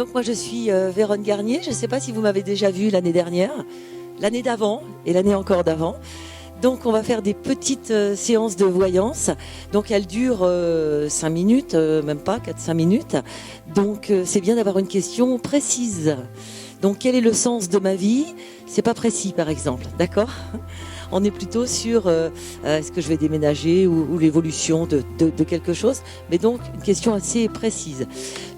Donc moi je suis Véronne Garnier, je ne sais pas si vous m'avez déjà vu l'année dernière, l'année d'avant et l'année encore d'avant. Donc on va faire des petites séances de voyance. Donc elles durent 5 minutes, même pas 4-5 minutes. Donc c'est bien d'avoir une question précise. Donc quel est le sens de ma vie? C'est pas précis par exemple, d'accord? On est plutôt sur est-ce que je vais déménager ou l'évolution de quelque chose, mais donc une question assez précise.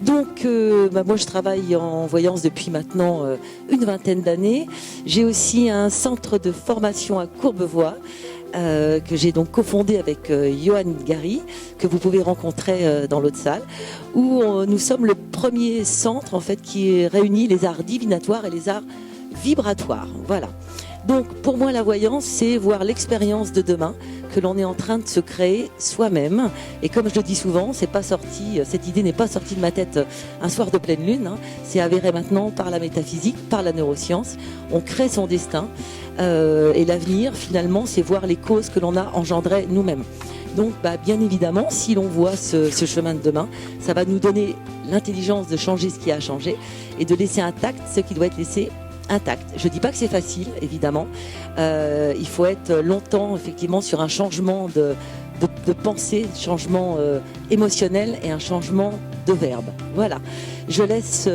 Donc moi je travaille en voyance depuis maintenant une vingtaine d'années. J'ai aussi un centre de formation à Courbevoie que j'ai donc cofondé avec Johan Gary, que vous pouvez rencontrer dans l'autre salle, où nous sommes le premier centre en fait qui réunit les arts divinatoires et les arts vibratoires. Voilà. Donc pour moi la voyance c'est voir l'expérience de demain que l'on est en train de se créer soi-même, et comme je le dis souvent, c'est pas sorti, cette idée n'est pas sortie de ma tête un soir de pleine lune, hein. C'est avéré maintenant par la métaphysique, par la neuroscience. On crée son destin et l'avenir finalement c'est voir les causes que l'on a engendrées nous-mêmes. Donc bien évidemment si l'on voit ce chemin de demain, ça va nous donner l'intelligence de changer ce qui a changé et de laisser intact ce qui doit être laissé intact. Je ne dis pas que c'est facile, évidemment. Il faut être longtemps, effectivement, sur un changement de pensée, changement émotionnel et un changement de verbe. Voilà. Je laisse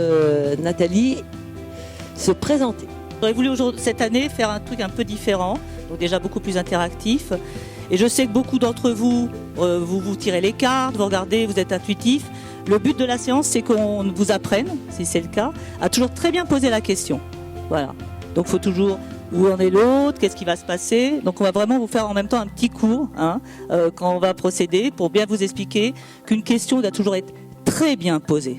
Nathalie se présenter. J'aurais voulu cette année faire un truc un peu différent, donc déjà beaucoup plus interactif. Et je sais que beaucoup d'entre vous, vous tirez les cartes, vous regardez, vous êtes intuitif. Le but de la séance, c'est qu'on vous apprenne, si c'est le cas, à toujours très bien poser la question. Voilà. Donc il faut toujours où en est l'autre, qu'est-ce qui va se passer. Donc on va vraiment vous faire en même temps un petit cours quand on va procéder pour bien vous expliquer qu'une question doit toujours être très bien posée.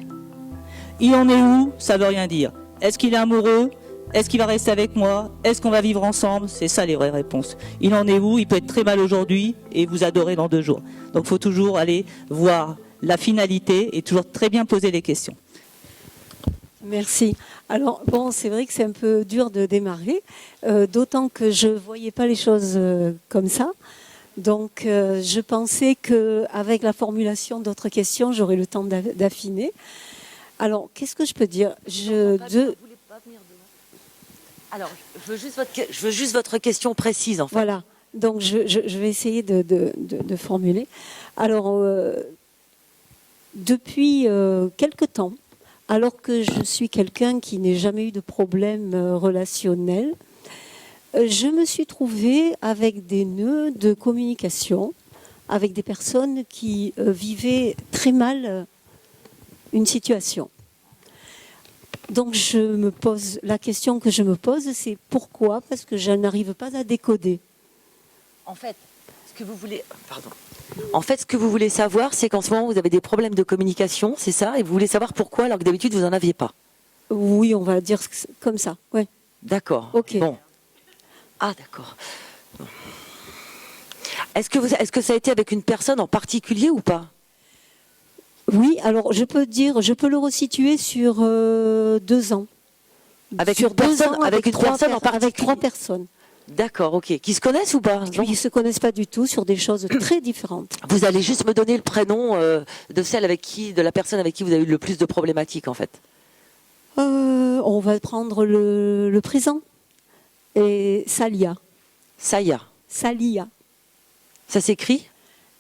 Il en est où? Ça veut rien dire. Est-ce qu'il est amoureux? Est-ce qu'il va rester avec moi? Est-ce qu'on va vivre ensemble? C'est ça les vraies réponses. Il en est où? Il peut être très mal aujourd'hui et vous adorer dans 2 jours. Donc il faut toujours aller voir la finalité et toujours très bien poser les questions. Merci. Alors, bon, c'est vrai que c'est un peu dur de démarrer, d'autant que je ne voyais pas les choses comme ça. Donc, je pensais qu'avec la formulation d'autres questions, j'aurais le temps d'affiner. Alors, qu'est-ce que je peux dire? Alors, je veux juste votre question précise, en fait. Voilà. Donc, je vais essayer de formuler. Alors, depuis quelque temps, alors que je suis quelqu'un qui n'a jamais eu de problème relationnel, je me suis trouvée avec des nœuds de communication, avec des personnes qui vivaient très mal une situation. Donc la question que je me pose, c'est pourquoi? Parce que je n'arrive pas à décoder. En fait, ce que vous voulez... Pardon. En fait, ce que vous voulez savoir, c'est qu'en ce moment, vous avez des problèmes de communication, c'est ça? Et vous voulez savoir pourquoi, alors que d'habitude, vous n'en aviez pas? Oui, on va dire comme ça, ouais. D'accord. Ok. Bon. Ah, d'accord. Est-ce que ça a été avec une personne en particulier ou pas? Oui, alors je peux le resituer sur 2 ans. Avec une personne en particulier? Avec 3 personnes. D'accord, ok. Qui se connaissent ou pas? Qui ne se connaissent pas du tout, sur des choses très différentes. Vous allez juste me donner le prénom de la personne avec qui vous avez eu le plus de problématiques, en fait. On va prendre le présent. Et Salia. Salia. Salia. Ça s'écrit?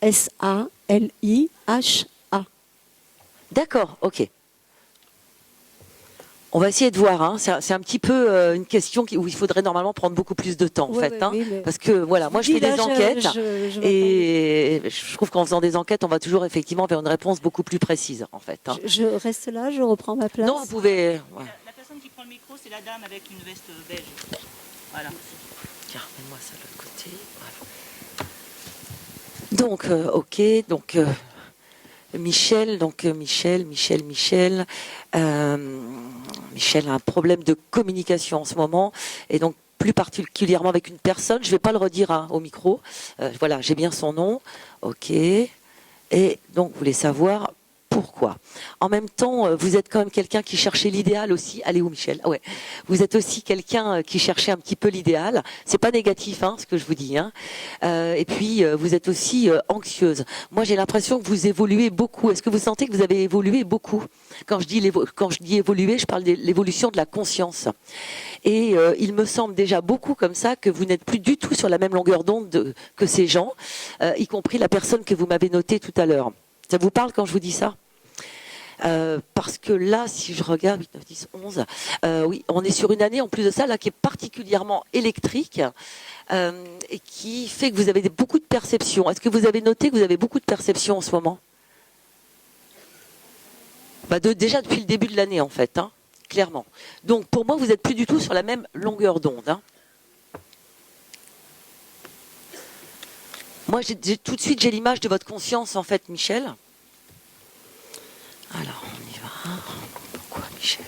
S-A-L-I-H-A. D'accord, ok. On va essayer de voir. Hein. C'est un petit peu une question où il faudrait normalement prendre beaucoup plus de temps, en fait. Oui, hein. oui, mais... Parce que, voilà, moi je fais des enquêtes et je trouve qu'en faisant des enquêtes, on va toujours effectivement vers une réponse beaucoup plus précise, en fait. Hein. Je reste là, je reprends ma place. Non, vous pouvez... Ouais. La personne qui prend le micro, c'est la dame avec une veste beige. Voilà. Tiens, mets-moi ça de l'autre côté. Voilà. Donc, ok, donc... Michel a un problème de communication en ce moment, et donc plus particulièrement avec une personne. Je ne vais pas le redire au micro. Voilà, j'ai bien son nom. Ok. Et donc, vous voulez savoir pourquoi. En même temps, vous êtes quand même quelqu'un qui cherchait l'idéal aussi. Allez où, Michel? Ah ouais. Vous êtes aussi quelqu'un qui cherchait un petit peu l'idéal. C'est pas négatif, ce que je vous dis. Et puis, vous êtes aussi anxieuse. Moi, j'ai l'impression que vous évoluez beaucoup. Est-ce que vous sentez que vous avez évolué beaucoup? Quand je dis évoluer, je parle de l'évolution de la conscience. Et il me semble déjà beaucoup comme ça que vous n'êtes plus du tout sur la même longueur d'onde que ces gens, y compris la personne que vous m'avez notée tout à l'heure. Ça vous parle quand je vous dis ça? Parce que là, si je regarde 8, 9, 10, 11, oui, on est sur une année en plus de ça là qui est particulièrement électrique et qui fait que vous avez beaucoup de perceptions. Est-ce que vous avez noté que vous avez beaucoup de perceptions en ce moment? Déjà depuis le début de l'année en fait, clairement. Donc pour moi, vous n'êtes plus du tout sur la même longueur d'onde. Moi, tout de suite, j'ai l'image de votre conscience en fait, Michel. Alors, on y va. Pourquoi Michel?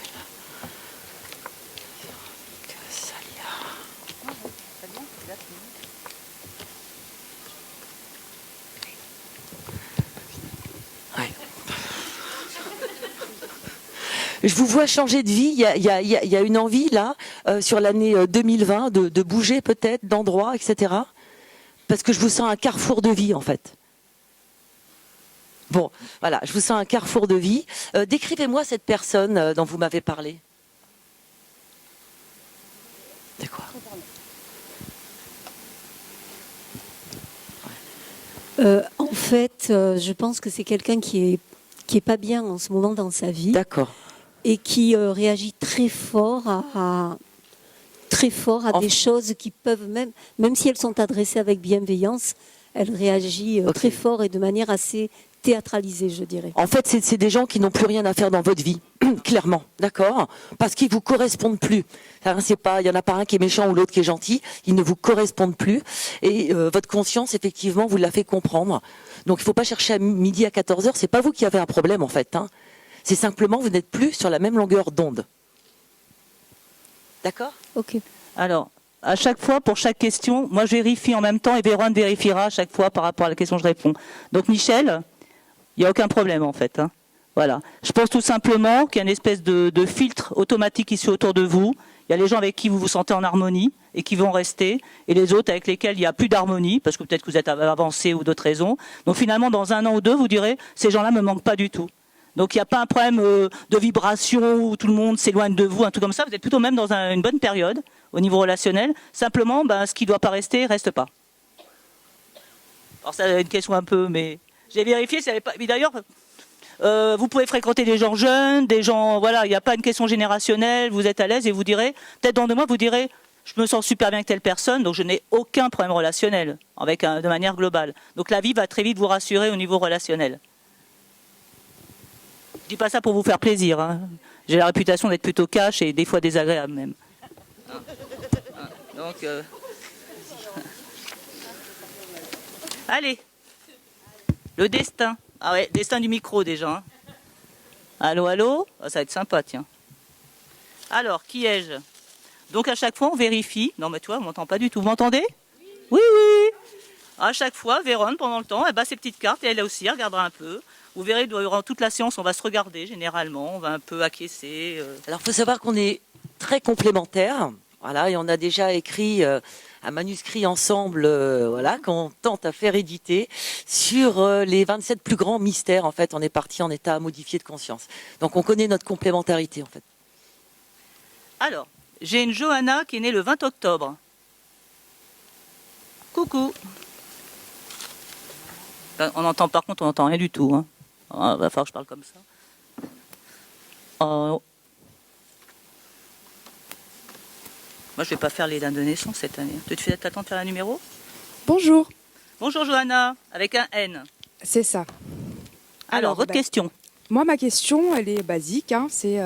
Ouais. Je vous vois changer de vie. Il y a une envie là, sur l'année 2020, de bouger peut-être, d'endroit, etc. Parce que je vous sens un carrefour de vie en fait. Bon, voilà, je vous sens un carrefour de vie. Décrivez-moi cette personne dont vous m'avez parlé. De quoi? En fait, je pense que c'est quelqu'un qui est pas bien en ce moment dans sa vie. D'accord. Et qui réagit très fort à des choses qui peuvent même si elles sont adressées avec bienveillance, elle réagit très fort et de manière assez théâtralisée, je dirais. En fait, c'est des gens qui n'ont plus rien à faire dans votre vie, clairement, d'accord? Parce qu'ils vous correspondent plus. C'est pas, il y en a pas un qui est méchant ou l'autre qui est gentil. Ils ne vous correspondent plus. Et votre conscience, effectivement, vous l'a fait comprendre. Donc, il ne faut pas chercher à midi à 14h. C'est pas vous qui avez un problème, en fait. C'est simplement, vous n'êtes plus sur la même longueur d'onde. D'accord? Ok. Alors, à chaque fois, pour chaque question, moi je vérifie en même temps et Véron vérifiera à chaque fois par rapport à la question que je réponds. Donc Michel, il n'y a aucun problème en fait. Voilà. Je pense tout simplement qu'il y a une espèce de filtre automatique ici autour de vous. Il y a les gens avec qui vous vous sentez en harmonie et qui vont rester, et les autres avec lesquels il n'y a plus d'harmonie, parce que peut-être que vous êtes avancé ou d'autres raisons. Donc finalement, dans 1 an ou 2, vous direz, ces gens-là ne me manquent pas du tout. Donc il n'y a pas un problème de vibration où tout le monde s'éloigne de vous, un truc comme ça. Vous êtes plutôt même dans une bonne période au niveau relationnel. Simplement, ce qui ne doit pas rester, reste pas. Alors ça, c'est une question un peu, mais j'ai vérifié. Mais d'ailleurs, vous pouvez fréquenter des gens jeunes, des gens, voilà, il n'y a pas une question générationnelle. Vous êtes à l'aise et vous direz, peut-être dans 2 mois, vous direz, je me sens super bien avec telle personne, donc je n'ai aucun problème relationnel, de manière globale. Donc la vie va très vite vous rassurer au niveau relationnel. Je dis pas ça pour vous faire plaisir. J'ai la réputation d'être plutôt cash et des fois désagréable même. Donc, allez, le destin. Ah ouais, destin du micro déjà. Allô, allô, ça va être sympa, tiens. Alors, qui ai-je? Donc à chaque fois, on vérifie. Non, mais toi, on m'entend pas du tout. Vous m'entendez? Oui, oui. À chaque fois, Véronne, pendant le temps, elle bat ses petites cartes et elle aussi, elle regardera un peu. Vous verrez, durant toute la séance, on va se regarder généralement, on va un peu acquiescer. Alors, il faut savoir qu'on est très complémentaires, voilà, et on a déjà écrit un manuscrit ensemble, voilà, qu'on tente à faire éditer sur les 27 plus grands mystères. En fait, on est parti en état modifié de conscience. Donc, on connaît notre complémentarité, en fait. Alors, j'ai une Johanna qui est née le 20 octobre. Coucou. On entend, par contre, on n'entend rien du tout. Il va falloir que je parle comme ça. Moi, je ne vais pas faire les dates de naissance cette année. Tu fais t'attends de faire un numéro? Bonjour. Bonjour Johanna, avec un N. C'est ça. Alors votre question. Moi, ma question, elle est basique. C'est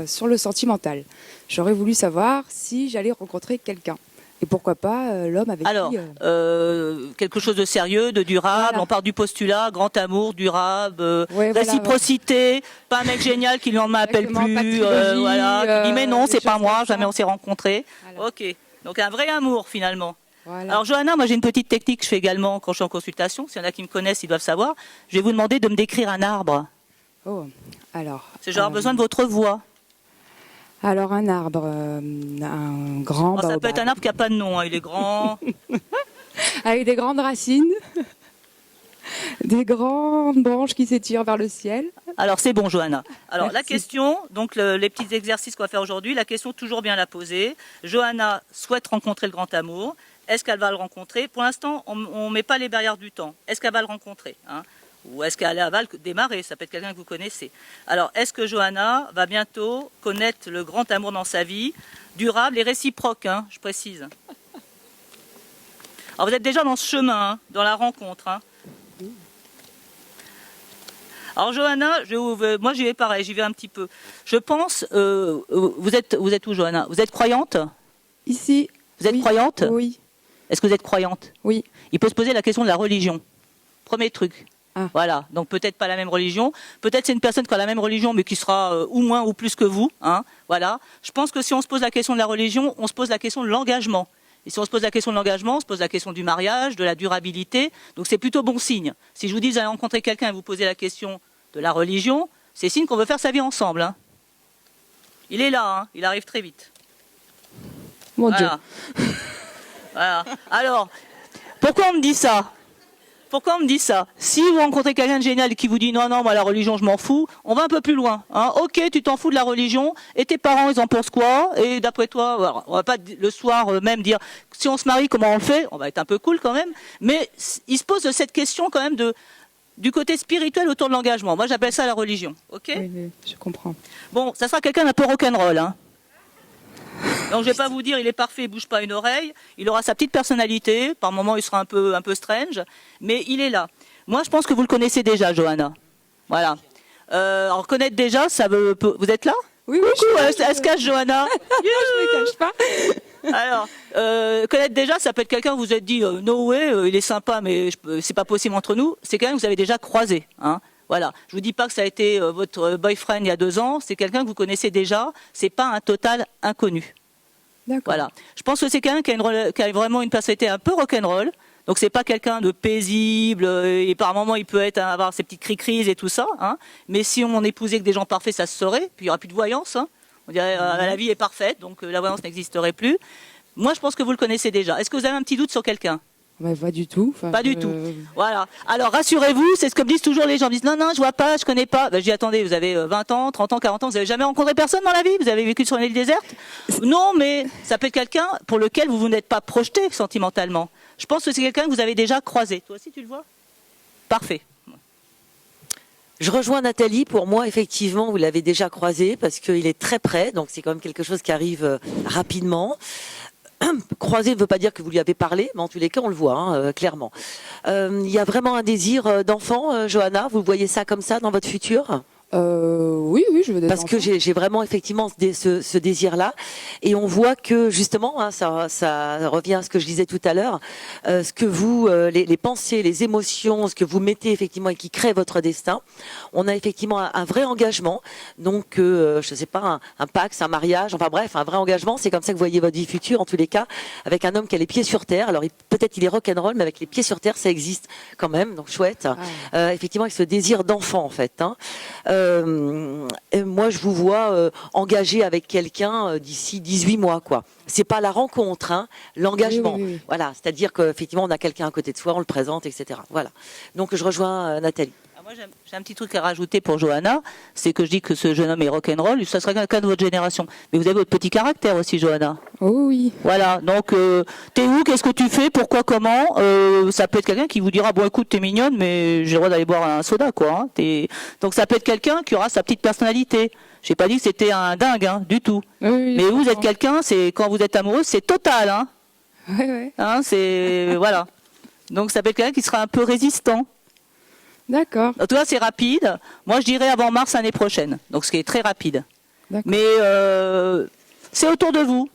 sur le sentimental. J'aurais voulu savoir si j'allais rencontrer quelqu'un. Et pourquoi pas l'homme avec qui... quelque chose de sérieux, de durable. Voilà. On part du postulat, grand amour, durable, réciprocité, pas un mec génial qui le lendemain appelle plus, qui dit mais non, c'est pas moi, jamais on s'est rencontrés. Voilà. Ok, donc un vrai amour finalement. Voilà. Alors Johanna, moi j'ai une petite technique que je fais également quand je suis en consultation. S'il y en a qui me connaissent, ils doivent savoir. Je vais vous demander de me décrire un arbre. Oh, alors. C'est j'aurai besoin de votre voix. Alors, un arbre, un grand Ça peut baobab. être un arbre qui n'a pas de nom, hein. Il est grand. Avec des grandes racines, des grandes branches qui s'étirent vers le ciel. Alors c'est bon, Johanna. Alors la Merci. question, donc les petits exercices qu'on va faire aujourd'hui, la question toujours bien la poser. Johanna souhaite rencontrer le grand amour. Est-ce qu'elle va le rencontrer? Pour l'instant, on ne met pas les barrières du temps. Est-ce qu'elle va le rencontrer, hein? Ou est-ce qu'elle va le démarrer? Ça peut être quelqu'un que vous connaissez. Alors, est-ce que Johanna va bientôt connaître le grand amour dans sa vie, durable et réciproque, hein, je précise. Alors, vous êtes déjà dans ce chemin, hein, dans la rencontre. Hein. Alors, Johanna, moi j'y vais pareil, j'y vais un petit peu. Je pense, vous êtes où, Johanna? Vous êtes croyante? Ici. Vous êtes croyante? Oui. Est-ce que vous êtes croyante? Oui. Il peut se poser la question de la religion. Premier truc. Ah. Voilà, donc peut-être pas la même religion. Peut-être c'est une personne qui a la même religion, mais qui sera ou moins ou plus que vous. Hein. Voilà. Je pense que si on se pose la question de la religion, on se pose la question de l'engagement. Et si on se pose la question de l'engagement, on se pose la question du mariage, de la durabilité. Donc c'est plutôt bon signe. Si je vous dis vous allez rencontrer quelqu'un et vous posez la question de la religion, c'est signe qu'on veut faire sa vie ensemble. Hein. Il est là, hein. Il arrive très vite. Mon Voilà. Voilà. Alors, pourquoi on me dit ça? Pourquoi on me dit ça? Si vous rencontrez quelqu'un de génial qui vous dit non, moi la religion je m'en fous, on va un peu plus loin. Hein. Ok, tu t'en fous de la religion, et tes parents ils en pensent quoi? Et d'après toi, alors, on va pas le soir même dire si on se marie comment on le fait? On va être un peu cool quand même, mais il se pose cette question quand même du côté spirituel autour de l'engagement. Moi j'appelle ça la religion. Ok? Oui, je comprends. Bon, ça sera quelqu'un d'un peu rock'n'roll. Hein. Donc je vais pas vous dire il est parfait, il bouge pas une oreille. Il aura sa petite personnalité. Par moments il sera un peu strange, mais il est là. Moi je pense que vous le connaissez déjà, Johanna. Voilà. Alors connaître déjà, ça veut. Vous êtes là? Oui, Coucou, elle se cache, Johanna. je me cache pas. Alors connaître déjà, ça peut être quelqu'un que vous vous êtes dit no way, il est sympa, mais c'est pas possible entre nous. C'est quelqu'un que vous avez déjà croisé. Hein. Voilà. Je vous dis pas que ça a été votre boyfriend il y a 2 ans. C'est quelqu'un que vous connaissez déjà. C'est pas un total inconnu. D'accord. Voilà. Je pense que c'est quelqu'un qui a vraiment une personnalité un peu rock'n'roll. Donc c'est pas quelqu'un de paisible et par moments il peut avoir ses petites cri-crises et tout ça. Hein. Mais si on épousait que des gens parfaits, ça se saurait. Puis il y aura plus de voyance. Hein. On dirait la vie est parfaite, donc la voyance n'existerait plus. Moi je pense que vous le connaissez déjà. Est-ce que vous avez un petit doute sur quelqu'un? Bah, pas du tout. Enfin, Pas du tout. Voilà. Alors rassurez-vous, c'est ce que me disent toujours les gens. Ils disent non, je vois pas, je connais pas. Ben, je dis attendez, vous avez 20 ans, 30 ans, 40 ans, vous avez jamais rencontré personne dans la vie? Vous avez vécu sur une île déserte? Non, mais ça peut être quelqu'un pour lequel vous n'êtes pas projeté sentimentalement. Je pense que c'est quelqu'un que vous avez déjà croisé. Toi aussi tu le vois? Parfait. Je rejoins Nathalie. Pour moi, effectivement, vous l'avez déjà croisé parce qu'il est très près. Donc, c'est quand même quelque chose qui arrive rapidement. Croiser ne veut pas dire que vous lui avez parlé, mais en tous les cas, on le voit, hein, clairement. Il y a vraiment un désir d'enfant, Johanna. Vous voyez ça comme ça dans votre futur? Oui, je veux des Parce que enfants. j'ai vraiment effectivement ce désir-là, et on voit que justement, hein, ça revient à ce que je disais tout à l'heure, ce que vous, les pensées, les émotions, ce que vous mettez effectivement et qui crée votre destin. On a effectivement un vrai engagement, donc je sais pas, un pacte, un mariage, enfin bref, un vrai engagement. C'est comme ça que vous voyez votre vie future, en tous les cas, avec un homme qui a les pieds sur terre. Alors peut-être il est rock'n'roll, mais avec les pieds sur terre, ça existe quand même, donc chouette. Effectivement, avec ce désir d'enfant en fait. Hein. Moi, je vous vois engagé avec quelqu'un d'ici 18 mois, quoi. C'est pas la rencontre, hein, l'engagement. Oui. Voilà, c'est-à-dire qu'effectivement, on a quelqu'un à côté de soi, on le présente, etc. Voilà. Donc, je rejoins Nathalie. Moi, j'ai un petit truc à rajouter pour Johanna, c'est que je dis que ce jeune homme est rock'n'roll, ça serait quelqu'un de votre génération. Mais vous avez votre petit caractère aussi, Johanna. Oh oui. Voilà, donc t'es où, qu'est-ce que tu fais, pourquoi, comment ça peut être quelqu'un qui vous dira, bon écoute, t'es mignonne, mais j'ai le droit d'aller boire un soda, quoi. Hein. Donc ça peut être quelqu'un qui aura sa petite personnalité. J'ai pas dit que c'était un dingue, hein, du tout. Oui, mais vous êtes quelqu'un, c'est quand vous êtes amoureuse, c'est total, hein. Ouais. Hein, c'est voilà. Donc ça peut être quelqu'un qui sera un peu résistant. D'accord. En tout cas, c'est rapide. Moi, je dirais avant mars l'année prochaine. Donc, ce qui est très rapide. D'accord. Mais c'est autour de vous.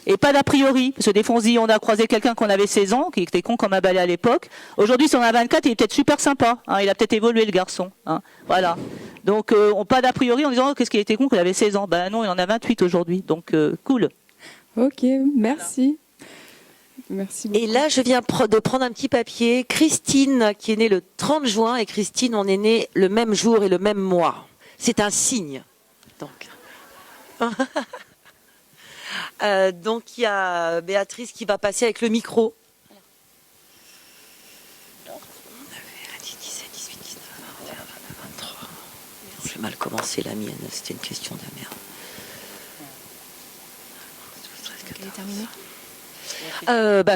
Et pas d'a priori. Parce que des fois, on se dit, on a croisé quelqu'un qu'on avait 16 ans, qui était con comme un balai à l'époque. Aujourd'hui, si on a 24, il est peut-être super sympa. Hein, il a peut-être évolué, le garçon. Hein, voilà. Donc, pas d'a priori en disant, qu'est-ce qu'il était con qu'il avait 16 ans. Ben non, il en a 28 aujourd'hui. Donc, cool. Ok, merci. Merci beaucoup. Et là, je viens de prendre un petit papier. Christine, qui est née le 30 juin, et Christine, on est nés le même jour et le même mois. C'est un signe. Donc, il y a Béatrice qui va passer avec le micro. J'ai mal commencé la mienne, c'était une question de merde. Elle est terminée.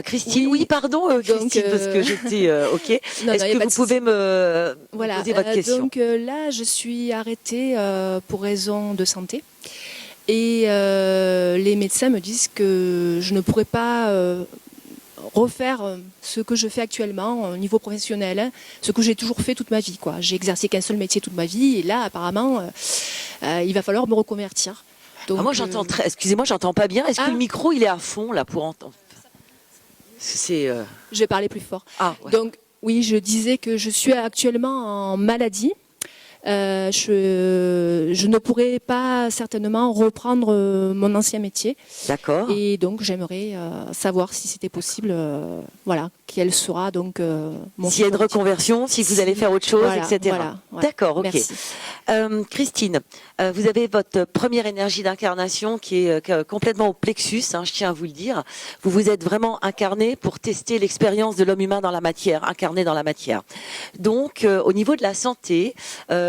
Christine, oui, pardon, Christine, parce que j'étais ok. Est-ce que vous pouvez me poser votre question? Donc là, je suis arrêtée pour raison de santé. Et les médecins me disent que je ne pourrais pas refaire ce que je fais actuellement au niveau professionnel, hein, ce que j'ai toujours fait toute ma vie, quoi. J'ai exercé qu'un seul métier toute ma vie, et là, apparemment, il va falloir me reconvertir. Donc, moi, j'entends excusez-moi, j'entends pas bien. Est-ce que le micro, il est à fond là pour entendre? Je vais parler plus fort. Ah, ouais. Donc, oui, je disais que je suis actuellement en maladie. Je ne pourrais pas certainement reprendre mon ancien métier. D'accord. Et donc j'aimerais savoir si c'était possible, voilà, quelle sera donc mon s'il y a une reconversion, si vous allez faire autre chose, voilà, etc. Voilà. D'accord, ok. Merci. Christine, vous avez votre première énergie d'incarnation qui est complètement au plexus, hein, je tiens à vous le dire. Vous vous êtes vraiment incarné pour tester l'expérience de l'homme humain dans la matière, incarné dans la matière. Donc, au niveau de la santé,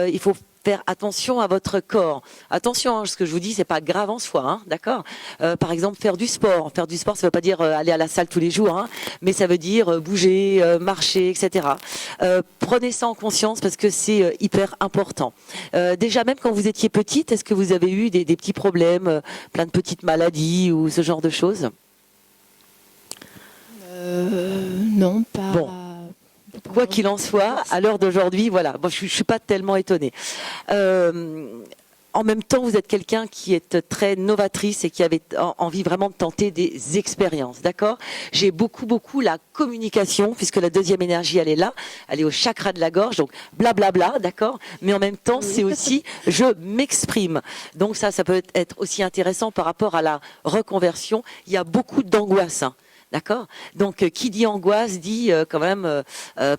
il faut faire attention à votre corps. Attention, hein, ce que je vous dis, c'est pas grave en soi, hein, d'accord. Par exemple, faire du sport. Faire du sport, ça veut pas dire aller à la salle tous les jours, hein, mais ça veut dire bouger, marcher, etc. Prenez ça en conscience parce que c'est hyper important. Déjà, même quand vous étiez petite, est-ce que vous avez eu des petits problèmes, plein de petites maladies ou ce genre de choses? Non, pas. Bon. Quoi qu'il en soit, à l'heure d'aujourd'hui, voilà, bon, je suis pas tellement étonnée. En même temps, vous êtes quelqu'un qui est très novatrice et qui avait envie vraiment de tenter des expériences, d'accord? J'ai beaucoup la communication, puisque la deuxième énergie, elle est là, elle est au chakra de la gorge, donc blablabla, d'accord? Mais en même temps, c'est aussi je m'exprime. Donc ça peut être aussi intéressant par rapport à la reconversion. Il y a beaucoup d'angoisse, hein. D'accord. Donc, qui dit angoisse dit quand même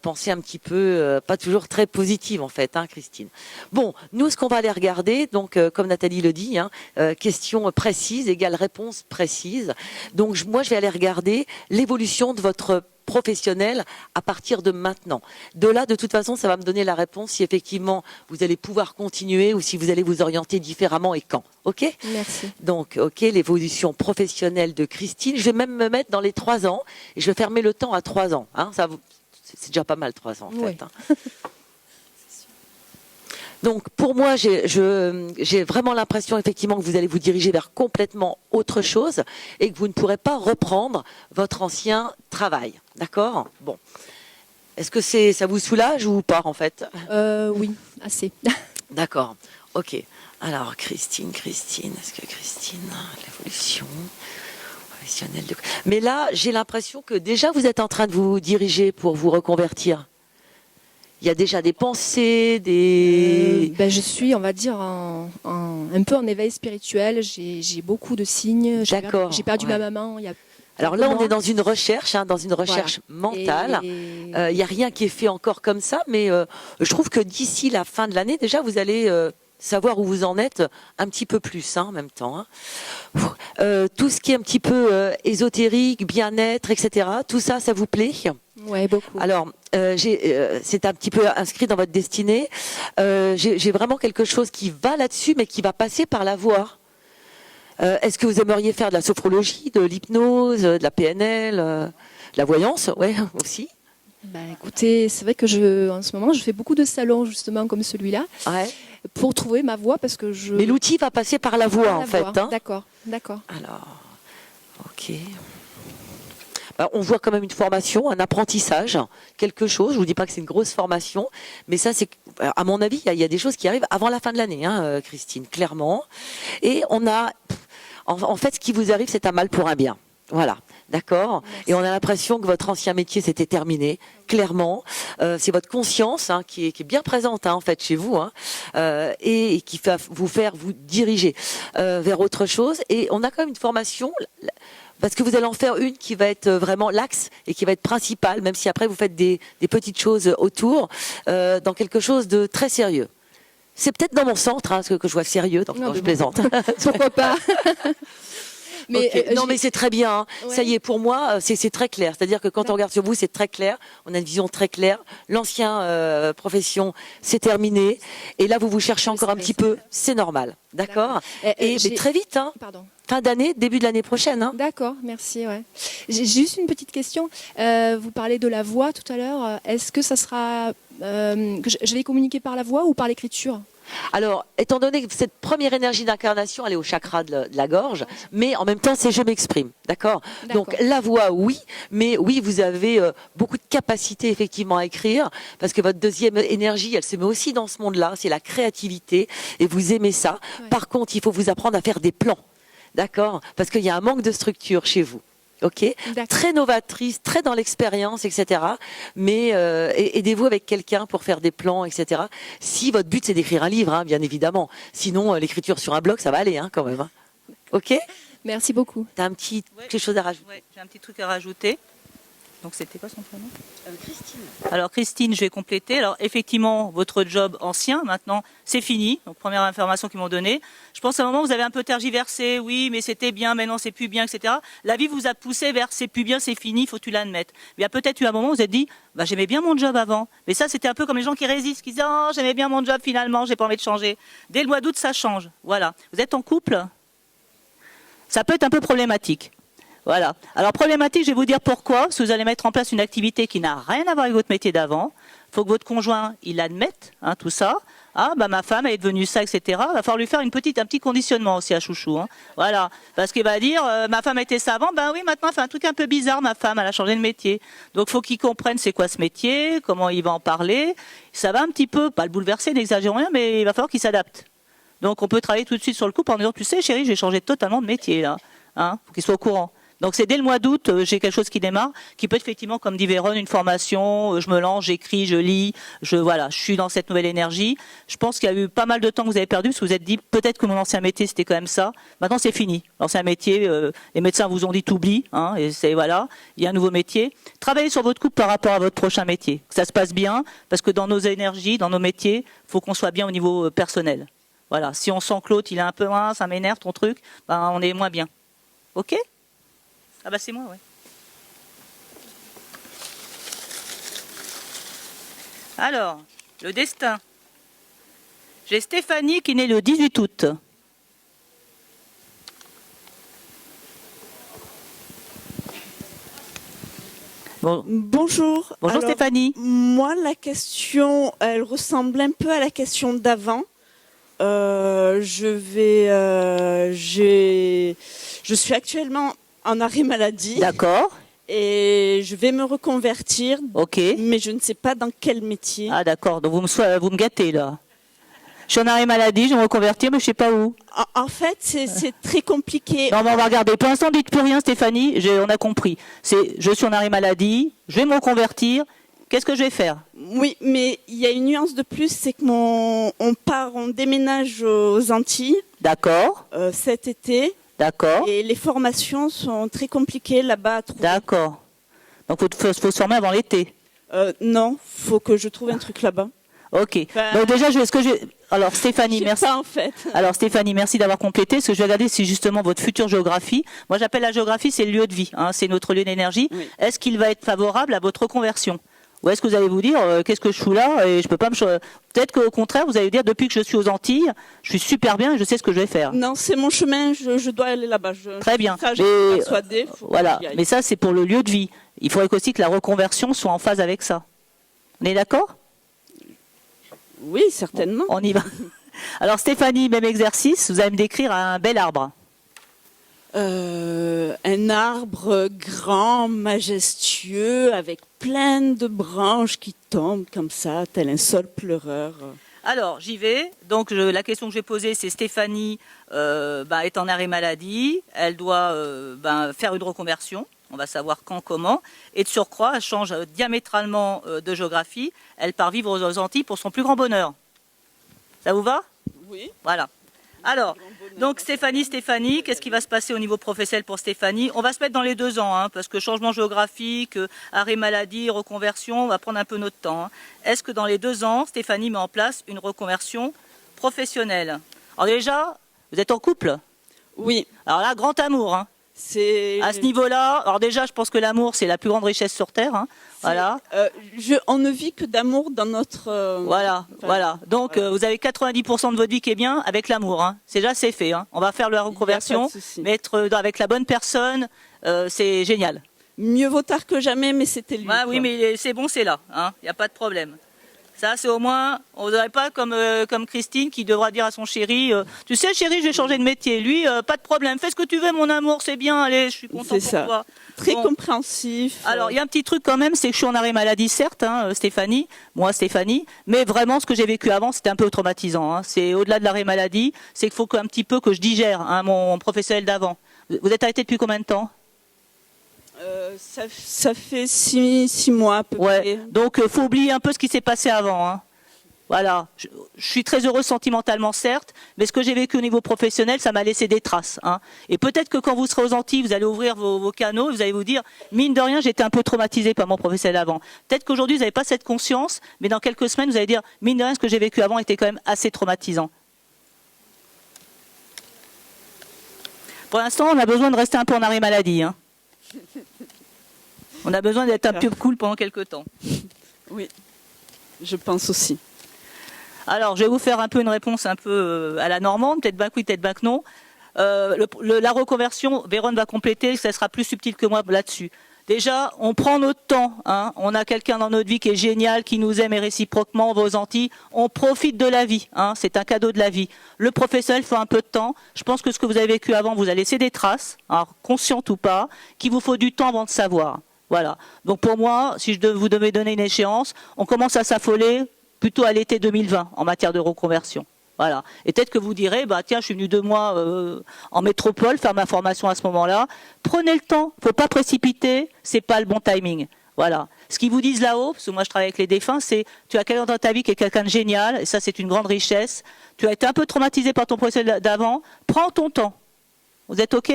penser un petit peu, pas toujours très positive en fait, hein, Christine. Bon, nous, ce qu'on va aller regarder, donc comme Nathalie le dit, hein, question précise égale réponse précise. Donc, moi, je vais aller regarder l'évolution de votre professionnel à partir de maintenant. De là, de toute façon, ça va me donner la réponse si effectivement vous allez pouvoir continuer ou si vous allez vous orienter différemment et quand. Ok? Merci. Donc, ok, l'évolution professionnelle de Christine. Je vais même me mettre dans les 3 ans et je vais fermer le temps à 3 ans. Hein, c'est déjà pas mal 3 ans en fait. Hein. Donc pour moi, j'ai vraiment l'impression effectivement que vous allez vous diriger vers complètement autre chose et que vous ne pourrez pas reprendre votre ancien travail. D'accord? Bon. Est-ce que ça vous soulage ou pas en fait? Oui, assez. D'accord. Ok. Alors Christine, est-ce que Christine, l'évolution professionnelle de... Mais là, j'ai l'impression que déjà vous êtes en train de vous diriger pour vous reconvertir. Il y a déjà des pensées, je suis, on va dire, un peu en éveil spirituel. J'ai beaucoup de signes. J'ai perdu ma maman il y a... Alors là, on est dans une recherche, hein, mentale. Il n'y a rien qui est fait encore comme ça, mais je trouve que d'ici la fin de l'année, déjà, vous allez savoir où vous en êtes un petit peu plus, hein, en même temps. Hein. Tout ce qui est un petit peu ésotérique, bien-être, etc., tout ça, ça vous plaît? Oui, beaucoup. Alors, c'est un petit peu inscrit dans votre destinée. J'ai vraiment quelque chose qui va là-dessus, mais qui va passer par la voix. Est-ce que vous aimeriez faire de la sophrologie, de l'hypnose, de la PNL, de la voyance? Ouais, aussi. Écoutez, c'est vrai que en ce moment, je fais beaucoup de salons, justement, comme celui-là, pour trouver ma voix, parce que je... Mais l'outil va passer par la voix, en fait. Hein. D'accord. Alors, ok. On voit quand même une formation, un apprentissage, quelque chose. Je vous dis pas que c'est une grosse formation, mais ça, c'est, à mon avis, il y a des choses qui arrivent avant la fin de l'année, hein, Christine, clairement. Et on a, en fait, ce qui vous arrive, c'est un mal pour un bien. Voilà. d'accord. Et on a l'impression que votre ancien métier s'était terminé, clairement. C'est votre conscience qui est bien présente en fait chez vous, et qui va vous faire vous diriger vers autre chose. Et on a quand même une formation, parce que vous allez en faire une qui va être vraiment l'axe et qui va être principale, même si après vous faites des petites choses autour, dans quelque chose de très sérieux. C'est peut-être dans mon centre, que je vois sérieux, donc je plaisante. Pourquoi pas. Mais, okay. Non, mais c'est très bien. Ouais. Ça y est, pour moi, c'est très clair. C'est-à-dire que quand on regarde sur vous, c'est très clair. On a une vision très claire. L'ancien profession, c'est terminé. Et là, vous cherchez encore un petit peu. C'est normal. D'accord. Et mais très vite. Pardon. Fin d'année, début de l'année prochaine. D'accord, merci. Ouais. J'ai juste une petite question. Vous parlez de la voix tout à l'heure. Est-ce que ça sera... que je vais communiquer par la voix ou par l'écriture ? Alors, étant donné que cette première énergie d'incarnation, elle est au chakra de la gorge, mais en même temps, c'est je m'exprime, d'accord ? Donc, la voix, oui, mais oui, vous avez beaucoup de capacité, effectivement, à écrire, parce que votre deuxième énergie, elle se met aussi dans ce monde-là, c'est la créativité, et vous aimez ça. Ouais. Par contre, il faut vous apprendre à faire des plans, d'accord ? Parce qu'il y a un manque de structure chez vous. Ok, très novatrice, très dans l'expérience, etc. Mais aidez-vous avec quelqu'un pour faire des plans, etc. Si votre but c'est d'écrire un livre, bien évidemment. Sinon, l'écriture sur un blog, ça va aller, quand même. Ok. Merci beaucoup. T'as quelque chose à rajouter? Ouais, j'ai un petit truc à rajouter. Donc c'était quoi son prénom? Christine. Alors Christine, je vais compléter. Alors effectivement, votre job ancien, maintenant, c'est fini. Donc première information qu'ils m'ont donnée. Je pense à un moment, vous avez un peu tergiversé. Oui, mais c'était bien, mais non, c'est plus bien, etc. La vie vous a poussé vers c'est plus bien, c'est fini, faut que tu l'admettes. Mais il y a peut-être eu un moment où vous vous êtes dit, j'aimais bien mon job avant. Mais ça, c'était un peu comme les gens qui résistent, qui disent, oh, j'aimais bien mon job finalement, j'ai pas envie de changer. Dès le mois d'août, ça change. Voilà. Vous êtes en couple? Ça peut être un peu problématique. Voilà. Alors problématique, je vais vous dire pourquoi. Parce que vous allez mettre en place une activité qui n'a rien à voir avec votre métier d'avant. Il faut que votre conjoint, il admette tout ça. Ma femme, elle est devenue ça, etc. Il va falloir lui faire un petit conditionnement aussi à chouchou. Voilà. Parce qu'il va dire, ma femme était ça avant, oui, maintenant elle fait un truc un peu bizarre, ma femme, elle a changé de métier. Donc il faut qu'il comprenne c'est quoi ce métier, comment il va en parler. Ça va un petit peu, pas le bouleverser, n'exagérons rien, mais il va falloir qu'il s'adapte. Donc on peut travailler tout de suite sur le coup en disant, tu sais chérie, j'ai changé totalement de métier là. Faut qu'il soit au courant. Donc c'est dès le mois d'août, j'ai quelque chose qui démarre, qui peut être effectivement, comme dit Véron, une formation, je me lance, j'écris, je lis, je suis dans cette nouvelle énergie. Je pense qu'il y a eu pas mal de temps que vous avez perdu, parce que vous vous êtes dit, peut-être que mon ancien métier, c'était quand même ça. Maintenant, c'est fini. L'ancien métier, les médecins vous ont dit, t'oublies, et c'est, voilà, il y a un nouveau métier. Travaillez sur votre couple par rapport à votre prochain métier. Que ça se passe bien, parce que dans nos énergies, dans nos métiers, il faut qu'on soit bien au niveau personnel. Voilà. Si on sent que l'autre, il est un peu, ça m'énerve ton truc, on est moins bien. Ok? C'est moi, ouais. Alors, le destin. J'ai Stéphanie qui est née le 18 août. Bonjour. Bonjour. Alors, Stéphanie. Moi, la question, elle ressemble un peu à la question d'avant. Je suis actuellement en arrêt maladie. D'accord. Et je vais me reconvertir. Ok. Mais je ne sais pas dans quel métier. Ah d'accord, donc vous me gâtez là. Je suis en arrêt maladie, je vais me reconvertir, mais je ne sais pas où. En fait, c'est très compliqué. Non, mais on va regarder. Pour l'instant, dites plus rien, Stéphanie. On a compris. Je suis en arrêt maladie, je vais me reconvertir. Qu'est-ce que je vais faire? Oui, mais il y a une nuance de plus, c'est que on déménage aux Antilles. D'accord. Cet été. D'accord. Et les formations sont très compliquées là-bas à trouver. D'accord. Donc faut se former avant l'été. Non, faut que je trouve un truc là-bas. Ok. Donc déjà, alors Stéphanie, merci. Pas, en fait. Alors Stéphanie, merci d'avoir complété. Ce que je vais regarder, c'est justement votre future géographie. Moi, j'appelle la géographie, c'est le lieu de vie. C'est notre lieu d'énergie. Oui. Est-ce qu'il va être favorable à votre reconversion? Ou est-ce que vous allez vous dire, qu'est-ce que je fous là et je peux pas me... Peut-être qu'au contraire, vous allez dire, depuis que je suis aux Antilles, je suis super bien et je sais ce que je vais faire. Non, c'est mon chemin, je dois aller là-bas. Très bien. Voilà. Mais ça, c'est pour le lieu de vie. Il faudrait aussi que la reconversion soit en phase avec ça. On est d'accord? Oui, certainement. On y va. Alors Stéphanie, même exercice, vous allez me décrire un bel arbre. Un arbre grand, majestueux, avec plein de branches qui tombent comme ça, tel un sol pleureur. Alors, j'y vais. Donc, la question que je vais poser, c'est Stéphanie est en arrêt maladie. Elle doit faire une reconversion. On va savoir quand, comment. Et de surcroît, elle change diamétralement de géographie. Elle part vivre aux Antilles pour son plus grand bonheur. Ça vous va? Oui. Voilà. Alors, donc Stéphanie, qu'est-ce qui va se passer au niveau professionnel pour Stéphanie? On va se mettre dans les 2 ans, hein, parce que changement géographique, arrêt maladie, reconversion, on va prendre un peu notre temps. Hein. Est-ce que dans les 2 ans, Stéphanie met en place une reconversion professionnelle? Alors déjà, vous êtes en couple? Oui. Alors là, grand amour. Hein. C'est. À ce niveau-là, alors déjà, je pense que l'amour, c'est la plus grande richesse sur Terre. Hein. Voilà. On ne vit que d'amour dans notre. Voilà. Donc, vous avez 90% de votre vie qui est bien avec l'amour. Hein. C'est fait. Hein. On va faire la reconversion, mais être avec la bonne personne, c'est génial. Mieux vaut tard que jamais, mais c'était lui. Oui, mais c'est bon, c'est là. Il n'y a pas de problème. Ça, c'est au moins, on ne devrait pas comme Christine qui devra dire à son chéri, tu sais chéri, je vais changer de métier. Lui, pas de problème, fais ce que tu veux mon amour, c'est bien, allez, je suis content pour toi. Très compréhensif. Alors, il y a un petit truc quand même, c'est que je suis en arrêt maladie, certes, Stéphanie, mais vraiment, ce que j'ai vécu avant, c'était un peu traumatisant. Hein. C'est au-delà de l'arrêt maladie, c'est qu'il faut un petit peu que je digère mon professionnel d'avant. Vous êtes arrêté depuis combien de temps? Ça fait 6 mois à peu près. Donc, faut oublier un peu ce qui s'est passé avant. Hein. Voilà. Je suis très heureuse sentimentalement, certes, mais ce que j'ai vécu au niveau professionnel, ça m'a laissé des traces. Hein. Et peut-être que quand vous serez aux Antilles, vous allez ouvrir vos canaux, vous allez vous dire, mine de rien, j'étais un peu traumatisée par mon professionnel avant. Peut-être qu'aujourd'hui, vous n'avez pas cette conscience, mais dans quelques semaines, vous allez dire, mine de rien, ce que j'ai vécu avant était quand même assez traumatisant. Pour l'instant, on a besoin de rester un peu en arrêt maladie. Hein. On a besoin d'être un peu cool pendant quelques temps. Oui, je pense aussi. Alors, je vais vous faire un peu une réponse un peu à la normande, peut-être bien que oui, peut-être bien que non. La reconversion, Véronne va compléter, ça sera plus subtil que moi là-dessus. Déjà, on prend notre temps. Hein. On a quelqu'un dans notre vie qui est génial, qui nous aime et réciproquement, on va aux Antilles. On profite de la vie. Hein. C'est un cadeau de la vie. Le professionnel faut un peu de temps. Je pense que ce que vous avez vécu avant vous a laissé des traces, alors, conscientes ou pas, qu'il vous faut du temps avant de savoir. Voilà. Donc pour moi, si vous devez donner une échéance, on commence à s'affoler plutôt à l'été 2020 en matière de reconversion. Voilà. Et peut-être que vous direz, bah tiens, je suis venu 2 mois en métropole faire ma formation à ce moment-là. Prenez le temps, faut pas précipiter, c'est pas le bon timing. Voilà. Ce qu'ils vous disent là-haut, parce que moi je travaille avec les défunts, c'est tu as quelqu'un dans ta vie qui est quelqu'un de génial, et ça c'est une grande richesse. Tu as été un peu traumatisé par ton procès d'avant, prends ton temps. Vous êtes OK?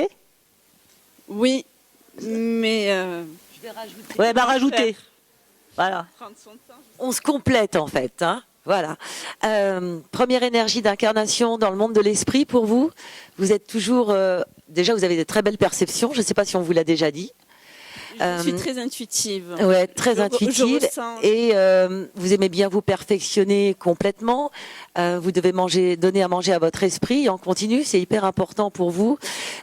Oui, mais. Je vais rajouter. Ouais, bah rajoutez. Voilà. On se complète en fait. Hein. Voilà. Première énergie d'incarnation dans le monde de l'esprit pour vous. Vous êtes toujours. Déjà, vous avez de très belles perceptions. Je ne sais pas si on vous l'a déjà dit. Je suis très intuitive. Ouais, très intuitive. Et vous aimez bien vous perfectionner complètement. Vous devez donner à manger à votre esprit en continu. C'est hyper important pour vous.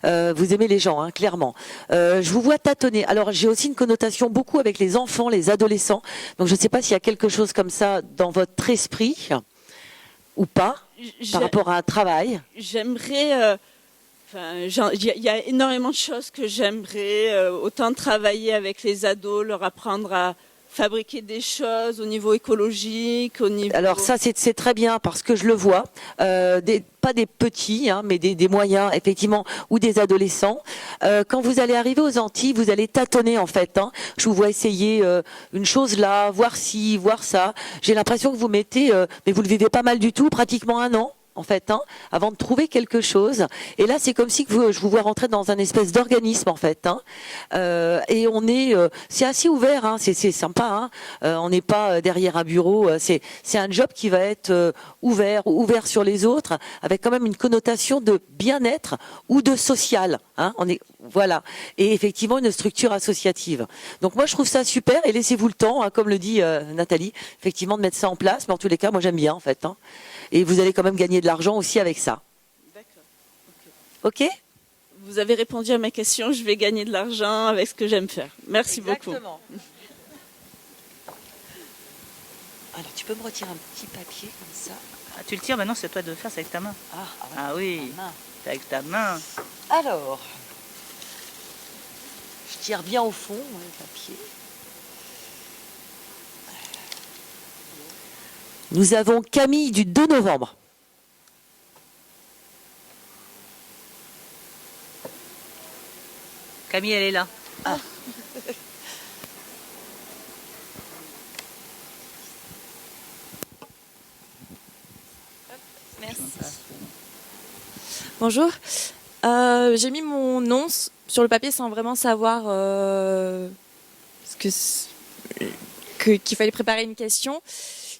Vous aimez les gens, hein, clairement. Je vous vois tâtonner. Alors, j'ai aussi une connotation beaucoup avec les enfants, les adolescents. Donc, je ne sais pas s'il y a quelque chose comme ça dans votre esprit ou pas par rapport à un travail. J'aimerais. Il y a énormément de choses que j'aimerais, autant travailler avec les ados, leur apprendre à fabriquer des choses au niveau écologique, au niveau... Alors ça, c'est très bien parce que je le vois, pas des petits, hein, mais des moyens, effectivement, ou des adolescents. Quand vous allez arriver aux Antilles, vous allez tâtonner en fait. Hein. Je vous vois essayer une chose là, voir ci, voir ça. J'ai l'impression que vous mettez, mais vous le vivez pas mal du tout, pratiquement 1 an. En fait, hein, avant de trouver quelque chose. Et là, c'est comme si je vous vois rentrer dans un espèce d'organisme, en fait. Hein. Et on est, c'est assez ouvert, hein, c'est sympa. Hein. On n'est pas derrière un bureau. C'est un job qui va être ouvert sur les autres, avec quand même une connotation de bien-être ou de social. Hein. Voilà. Et effectivement, une structure associative. Donc moi, je trouve ça super. Et laissez-vous le temps, hein, comme le dit Nathalie, effectivement, de mettre ça en place. Mais en tous les cas, moi, j'aime bien, en fait. Hein. Et vous allez quand même gagner de l'argent aussi avec ça. D'accord. OK. Vous avez répondu à ma question, je vais gagner de l'argent avec ce que j'aime faire. Merci beaucoup. Alors, tu peux me retirer un petit papier comme ça? Ah, tu le tires, maintenant c'est à toi de le faire, c'est avec ta main. Ah oui, c'est avec ta main. Alors, je tire bien au fond le papier. Nous avons Camille du 2 novembre. Camille, elle est là. Bonjour. J'ai mis mon nom sur le papier sans vraiment savoir qu'il fallait préparer une question.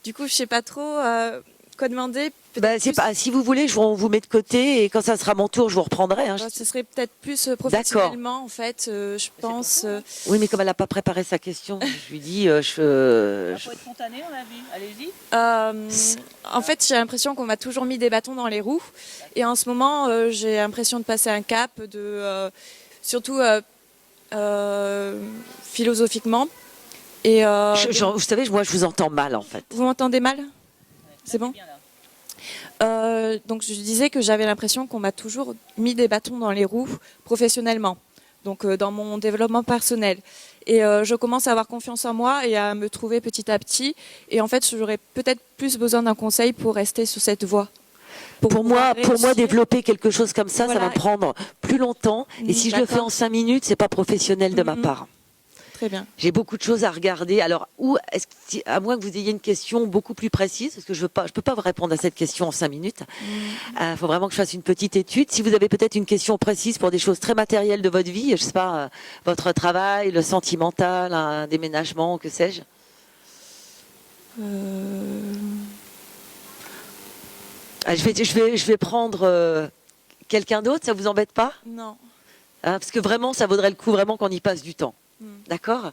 Du coup, je sais pas trop quoi demander. Si vous voulez, on vous met de côté et quand ça sera mon tour, je vous reprendrai. Hein. Ce serait peut-être plus professionnellement, en fait, je pense. Oui, mais comme elle n'a pas préparé sa question, je lui dis... Il faut être spontané, on l'a vu. Allez-y. En fait, j'ai l'impression qu'on m'a toujours mis des bâtons dans les roues. Et en ce moment, j'ai l'impression de passer un cap, surtout philosophiquement. Et, vous savez, moi, je vous entends mal, en fait. Vous m'entendez mal? C'est bon? Donc je disais que j'avais l'impression qu'on m'a toujours mis des bâtons dans les roues professionnellement, donc dans mon développement personnel. Et je commence à avoir confiance en moi et à me trouver petit à petit. Et en fait, j'aurais peut-être plus besoin d'un conseil pour rester sur cette voie. Pour moi, développer quelque chose comme ça, ça va prendre plus longtemps. Et si je le fais en 5 minutes, c'est pas professionnel de ma part. Très bien. J'ai beaucoup de choses à regarder. Alors, à moins que vous ayez une question beaucoup plus précise, parce que je peux pas vous répondre à cette question en 5 minutes. Faut vraiment que je fasse une petite étude. Si vous avez peut-être une question précise pour des choses très matérielles de votre vie, je sais pas, votre travail, le sentimental, un déménagement, que sais-je. Je vais prendre quelqu'un d'autre. Ça vous embête pas? Non. Parce que vraiment, ça vaudrait le coup vraiment qu'on y passe du temps. D'accord?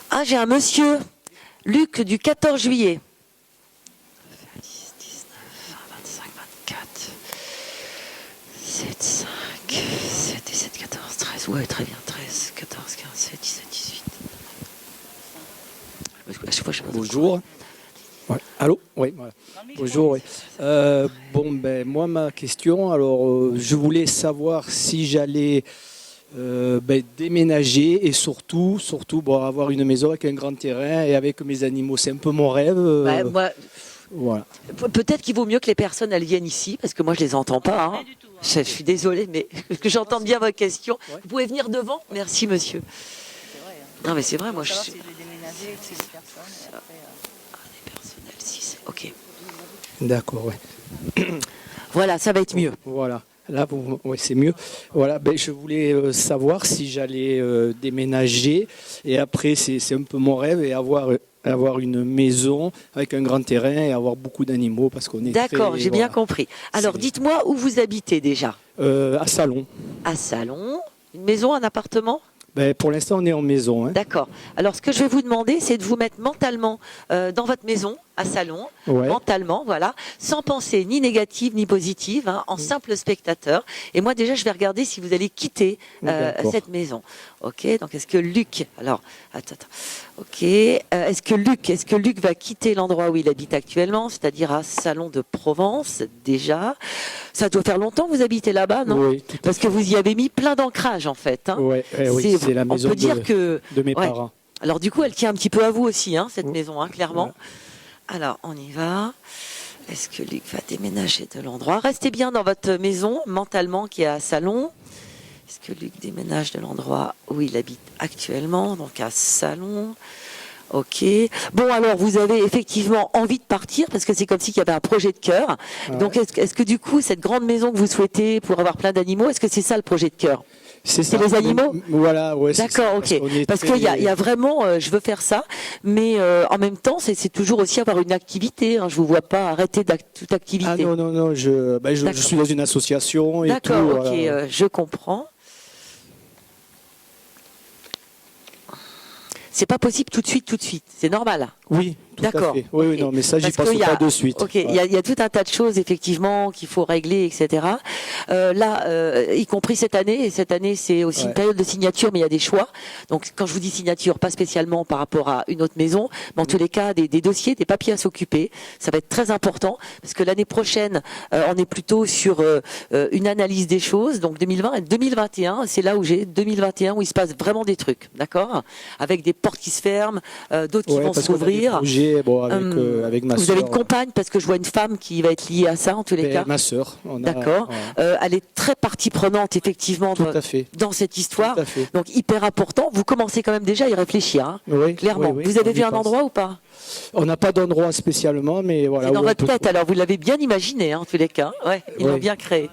Ah, j'ai un monsieur, Luc, du 14 juillet. 10, 19, 20, 25, 24, 7, 5, 7, 17, 14, 13. Ouais, très bien, 13, 14, 15, 16, 17, 18. À chaque fois, je sais pas. Bonjour. Ouais. Allô? Oui, voilà. Bonjour. Oui. Moi, ma question, alors, je voulais savoir si j'allais déménager et surtout avoir une maison avec un grand terrain et avec mes animaux. C'est un peu mon rêve. Voilà. Peut-être qu'il vaut mieux que les personnes elles viennent ici, parce que moi, je les entends pas. Hein. Je suis désolée, mais que j'entends bien votre question. Ouais. Vous pouvez venir devant? Merci, monsieur. Vrai, hein. Non, mais c'est vrai, moi, je suis... Ok. D'accord, ouais. Voilà, ça va être mieux. Voilà, là, c'est mieux. Voilà, je voulais savoir si j'allais déménager et après, c'est un peu mon rêve et avoir une maison avec un grand terrain et avoir beaucoup d'animaux parce qu'on est D'accord, j'ai bien compris. Alors, dites-moi où vous habitez déjà? À Salon. À Salon. Une maison, un appartement? Pour l'instant, on est en maison. Hein. D'accord. Alors, ce que je vais vous demander, c'est de vous mettre mentalement dans votre maison, à Salon, mentalement, voilà, sans pensée ni négative ni positive, hein, en simple spectateur. Et moi, déjà, je vais regarder si vous allez quitter cette maison. Ok. Donc, est-ce que Luc, alors, attends. Ok. Est-ce que Luc va quitter l'endroit où il habite actuellement, c'est-à-dire à Salon de Provence, déjà? Ça doit faire longtemps que vous habitez là-bas, non? Oui. Parce que vous y avez mis plein d'ancrage, en fait. Hein. Oui, c'est la maison de mes parents. Alors, du coup, elle tient un petit peu à vous aussi, hein, cette maison, hein, clairement. Ouais. Alors, on y va. Est-ce que Luc va déménager de l'endroit? Restez bien dans votre maison, mentalement, qui est à Salon. Est-ce que Luc déménage de l'endroit où il habite actuellement, donc à Salon? Ok. Bon, alors, vous avez effectivement envie de partir, parce que c'est comme s'il y avait un projet de cœur. Ah donc, est-ce que du coup, cette grande maison que vous souhaitez pour avoir plein d'animaux, est-ce que c'est ça le projet de cœur? C'est les animaux? Voilà, ouais. D'accord, ok. Parce qu'il y a vraiment, je veux faire ça, mais en même temps, c'est toujours aussi avoir une activité. Hein. Je vous vois pas arrêter toute activité. Ah non, je suis dans une association et tout. D'accord, ok, je comprends. C'est pas possible tout de suite. C'est normal. Oui, d'accord. Oui, non, mais ça, j'y passe pas de suite. Ok, il y a tout un tas de choses effectivement qu'il faut régler, etc. Y compris cette année. Et cette année, c'est aussi une période de signature, mais il y a des choix. Donc, quand je vous dis signature, pas spécialement par rapport à une autre maison, mais en tous les cas, des dossiers, des papiers à s'occuper. Ça va être très important parce que l'année prochaine, on est plutôt sur une analyse des choses. Donc 2020 et 2021, c'est là où j'ai 2021 où il se passe vraiment des trucs, d'accord, avec des portes qui se ferment, d'autres qui vont s'ouvrir. fait avec ma Vous sœur. avez une compagne, parce que je vois une femme qui va être liée à ça en tous les cas. Ma sœur. D'accord. Elle est très partie prenante effectivement Tout à fait. dans cette histoire. Tout à fait. Donc hyper important. Vous commencez quand même déjà à y réfléchir, hein, Oui, clairement. oui, Vous avez on vu y un pense. endroit ou pas? On n'a pas d'endroit spécialement, mais voilà. C'est dans où on votre peut- tête, alors vous l'avez bien imaginé, hein, en tous les cas. Ouais, ils l'ont bien créé.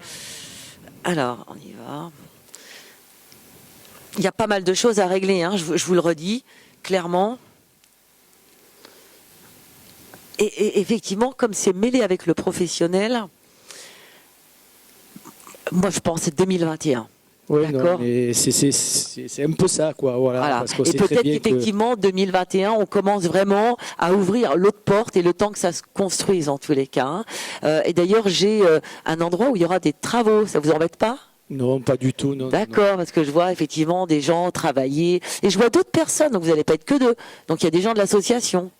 Alors, on y va. Il y a pas mal de choses à régler, hein, je vous le redis, clairement. Et effectivement, comme c'est mêlé avec le professionnel, moi je pense 2021. Oui, non, D'accord. mais c'est un peu ça, quoi. Voilà. Parce qu'on Et sait très peut-être bien que- qu'effectivement, 2021, on commence vraiment à ouvrir l'autre porte et le temps que ça se construise en tous les cas, hein. Et d'ailleurs, j'ai un endroit où il y aura des travaux. Ça vous embête pas? Non, pas du tout. Non, D'accord, parce que je vois effectivement des gens travailler. Et je vois d'autres personnes, donc vous n'allez pas être que deux. Donc il y a des gens de l'association.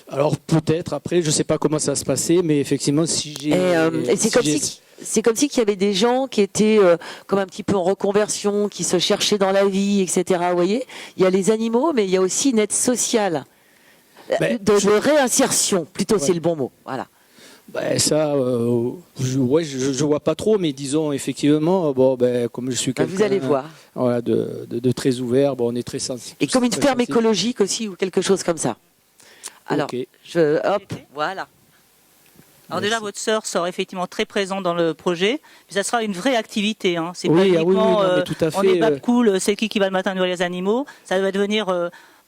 Alors peut-être, après, je ne sais pas comment ça se passait, mais effectivement, si j'ai... Et c'est comme si... C'est comme si qu'il y avait des gens qui étaient comme un petit peu en reconversion, qui se cherchaient dans la vie, etc. Vous voyez, il y a les animaux, mais il y a aussi une aide sociale, de réinsertion, plutôt, c'est le bon mot. Voilà. Ça, je vois pas trop, mais disons effectivement, comme je suis quelqu'un, Vous allez voir. Voilà, de très ouvert, on est très sensible. Et comme une très ferme sensible. écologique aussi, ou quelque chose comme ça. Alors, Ok. hop, voilà. Alors déjà, votre sœur sera effectivement très présente dans le projet, mais ça sera une vraie activité. Hein. C'est Oui, pas ah oui, uniquement, oui, non, mais tout à on fait, est pas cool, c'est qui va le matin nourrir les animaux. Ça va devenir...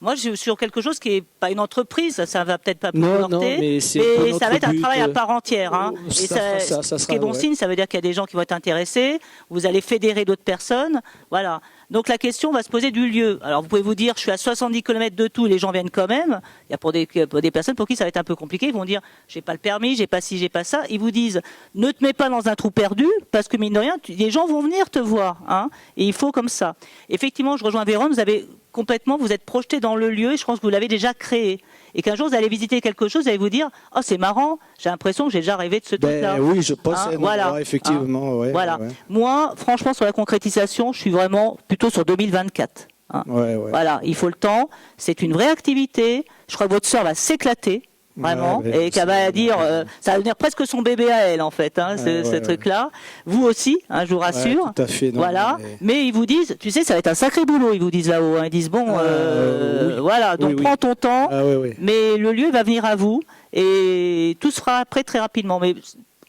moi, je suis sur quelque chose qui est pas une entreprise, ça va peut-être pas Non, porter, non, mais c'est un peu ça va être notre un but, travail à part entière. Hein. Oh, Et ça ce sera, qui est bon ouais. signe, ça veut dire qu'il y a des gens qui vont être intéressés, vous allez fédérer d'autres personnes, voilà. Donc la question va se poser du lieu. Alors vous pouvez vous dire, je suis à 70 km de tout, les gens viennent quand même. Il y a pour des personnes pour qui ça va être un peu compliqué, ils vont dire, j'ai pas le permis, j'ai pas ci, j'ai pas ça. Ils vous disent, ne te mets pas dans un trou perdu, parce que mine de rien, les gens vont venir te voir, hein. Et il faut comme ça. Effectivement, je rejoins Véron, vous êtes projeté dans le lieu, et je pense que vous l'avez déjà créé. Et qu'un jour vous allez visiter quelque chose, vous allez vous dire, oh c'est marrant, j'ai l'impression que j'ai déjà rêvé de ce truc-là. Oui, je pense Hein, à un endroit, effectivement. Ouais, voilà. ouais. Moi, franchement, sur la concrétisation, je suis vraiment plutôt sur 2024. Hein. Ouais. Voilà, il faut le temps. C'est une vraie activité. Je crois que votre sœur va s'éclater. Vraiment, Ouais, et qu'elle va dire, ça va devenir presque son bébé à elle en fait, hein, ce truc-là. Vous aussi, hein, je vous rassure. Ouais, tout à fait. Non, voilà, mais ils vous disent, tu sais, ça va être un sacré boulot, ils vous disent là-haut. Hein. Ils disent bon, oui. voilà, donc Oui. prends ton temps, Oui. mais le lieu va venir à vous et tout sera prêt très rapidement. Mais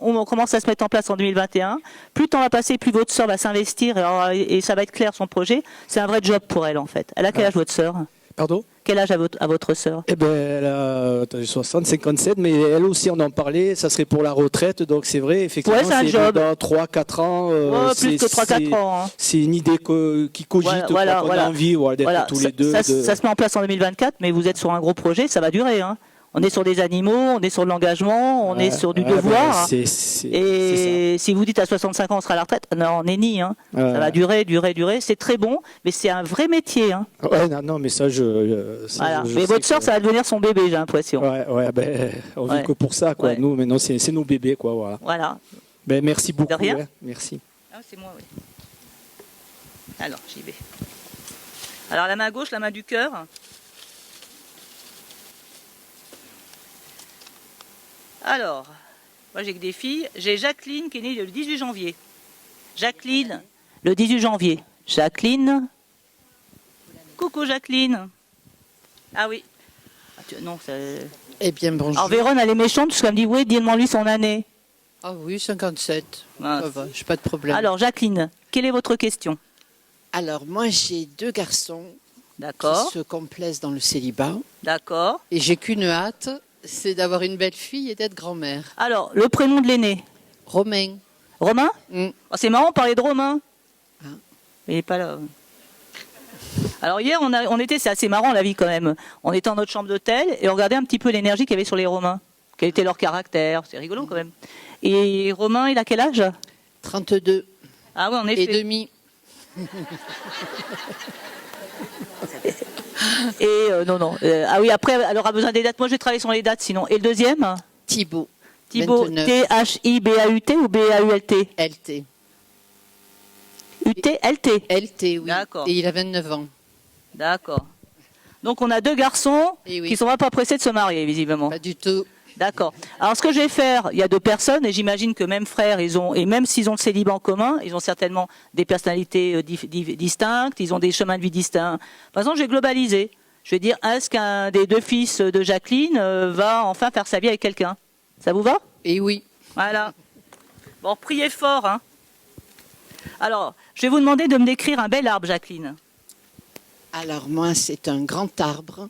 on commence à se mettre en place en 2021. Plus le temps va passer, plus votre sœur va s'investir et ça va être clair son projet. C'est un vrai job pour elle en fait. Elle a quel âge votre sœur? Pardon? Quel âge a votre sœur? Eh ben, elle a 60, 57, mais elle aussi, on en parlait, ça serait pour la retraite, donc c'est vrai, effectivement, Ouais, c'est un job. dans 3-4 ans. Plus que 3-4 ans. Hein. C'est une idée qui cogite, qu'on a envie d'être tous les deux. Ça se met en place en 2024, mais vous êtes sur un gros projet, ça va durer. Hein. On est sur des animaux, on est sur de l'engagement, on est sur du devoir. C'est et si vous dites à 65 ans on sera à la retraite, non, on n'est ni. Hein. Ça va durer. C'est très bon, mais c'est un vrai métier. Hein. Ouais, non, mais ça, voilà. Mais votre sœur, ça va devenir son bébé, j'ai l'impression. On vit que pour ça, quoi. Nous, maintenant, c'est nos bébés, quoi. Voilà. Merci beaucoup. De rien. Ouais. Merci. Ah, c'est moi, oui. Alors, j'y vais. Alors, la main gauche, la main du cœur. Alors, moi j'ai que des filles. J'ai Jacqueline qui est née le 18 janvier. Jacqueline, le 18 janvier. Jacqueline. Coucou Jacqueline. Ah oui. Non, ça... Eh bien, bonjour. Alors Véron, elle est méchante parce qu'elle me dit, oui, dis-moi lui son année. Ah oui, 57. Ah. Ça va, j'ai pas de problème. Alors Jacqueline, quelle est votre question? Alors, moi j'ai 2 garçons D'accord. qui se complaisent dans le célibat. D'accord. Et j'ai qu'une hâte, c'est d'avoir une belle fille et d'être grand-mère. Alors, le prénom de l'aîné? Romain. Romain? Mm. Oh, c'est marrant, on parlait de Romain. Ah. Mais il n'est pas là. Alors hier, c'est assez marrant la vie quand même. On était dans notre chambre d'hôtel et on regardait un petit peu l'énergie qu'il y avait sur les Romains. Quel était leur caractère. C'est rigolo quand même. Et Romain, il a quel âge? 32. Ah oui, en effet. Et demi. Et non. Ah oui, après, elle aura besoin des dates. Moi, je vais travailler sur les dates sinon. Et le deuxième? Thibaut. Thibaut, 29. T-H-I-B-A-U-T ou B-A-U-L-T? LT. U-T-L-T? LT, oui. D'accord. Et il a 29 ans. D'accord. Donc on a 2 garçons Eh oui. qui sont pas pressés de se marier, visiblement. Pas du tout. D'accord. Alors ce que je vais faire, il y a 2 personnes, et j'imagine que même frères, et même s'ils ont le célibat en commun, ils ont certainement des personnalités distinctes, ils ont des chemins de vie distincts. Par exemple, je vais globaliser. Je vais dire, est-ce qu'un des 2 fils de Jacqueline va enfin faire sa vie avec quelqu'un? Ça vous va? Et oui. Voilà. Bon, priez fort, hein. Alors, je vais vous demander de me décrire un bel arbre, Jacqueline. Alors moi, c'est un grand arbre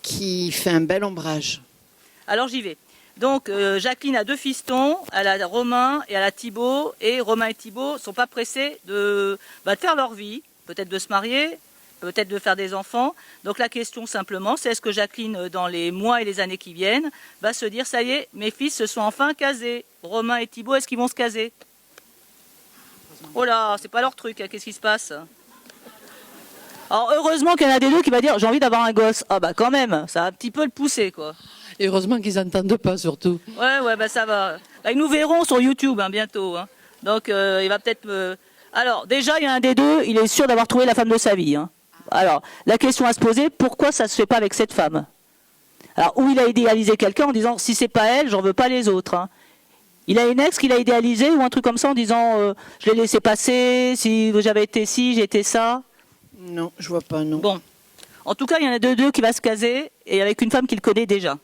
qui fait un bel ombrage. Alors j'y vais. Donc Jacqueline a 2 fistons, elle a Romain et elle a Thibaut, et Romain et Thibaut sont pas pressés de faire leur vie, peut-être de se marier, peut-être de faire des enfants. Donc la question simplement, c'est est-ce que Jacqueline, dans les mois et les années qui viennent, va se dire, ça y est, mes fils se sont enfin casés. Romain et Thibaut, est-ce qu'ils vont se caser? Oh là, c'est pas leur truc, hein, qu'est-ce qui se passe? Alors heureusement qu'il y en a des 2 qui va dire, j'ai envie d'avoir un gosse. Ah bah quand même, ça va un petit peu le pousser, quoi. Et heureusement qu'ils n'entendent pas, surtout. Ouais, bah ça va. Là, ils nous verront sur YouTube hein, bientôt. Hein. Donc, il va peut-être... Alors, déjà, il y a un des 2, il est sûr d'avoir trouvé la femme de sa vie. Hein. Alors, la question à se poser, pourquoi ça ne se fait pas avec cette femme? Alors, ou il a idéalisé quelqu'un en disant, si c'est pas elle, j'en veux pas les autres. Hein. Il a une ex qu'il a idéalisé ou un truc comme ça en disant, je l'ai laissé passer, si j'avais été ci, j'ai été ça. Non, je vois pas, non. Bon. En tout cas, il y en a 2 qui va se caser et avec une femme qu'il connaît déjà.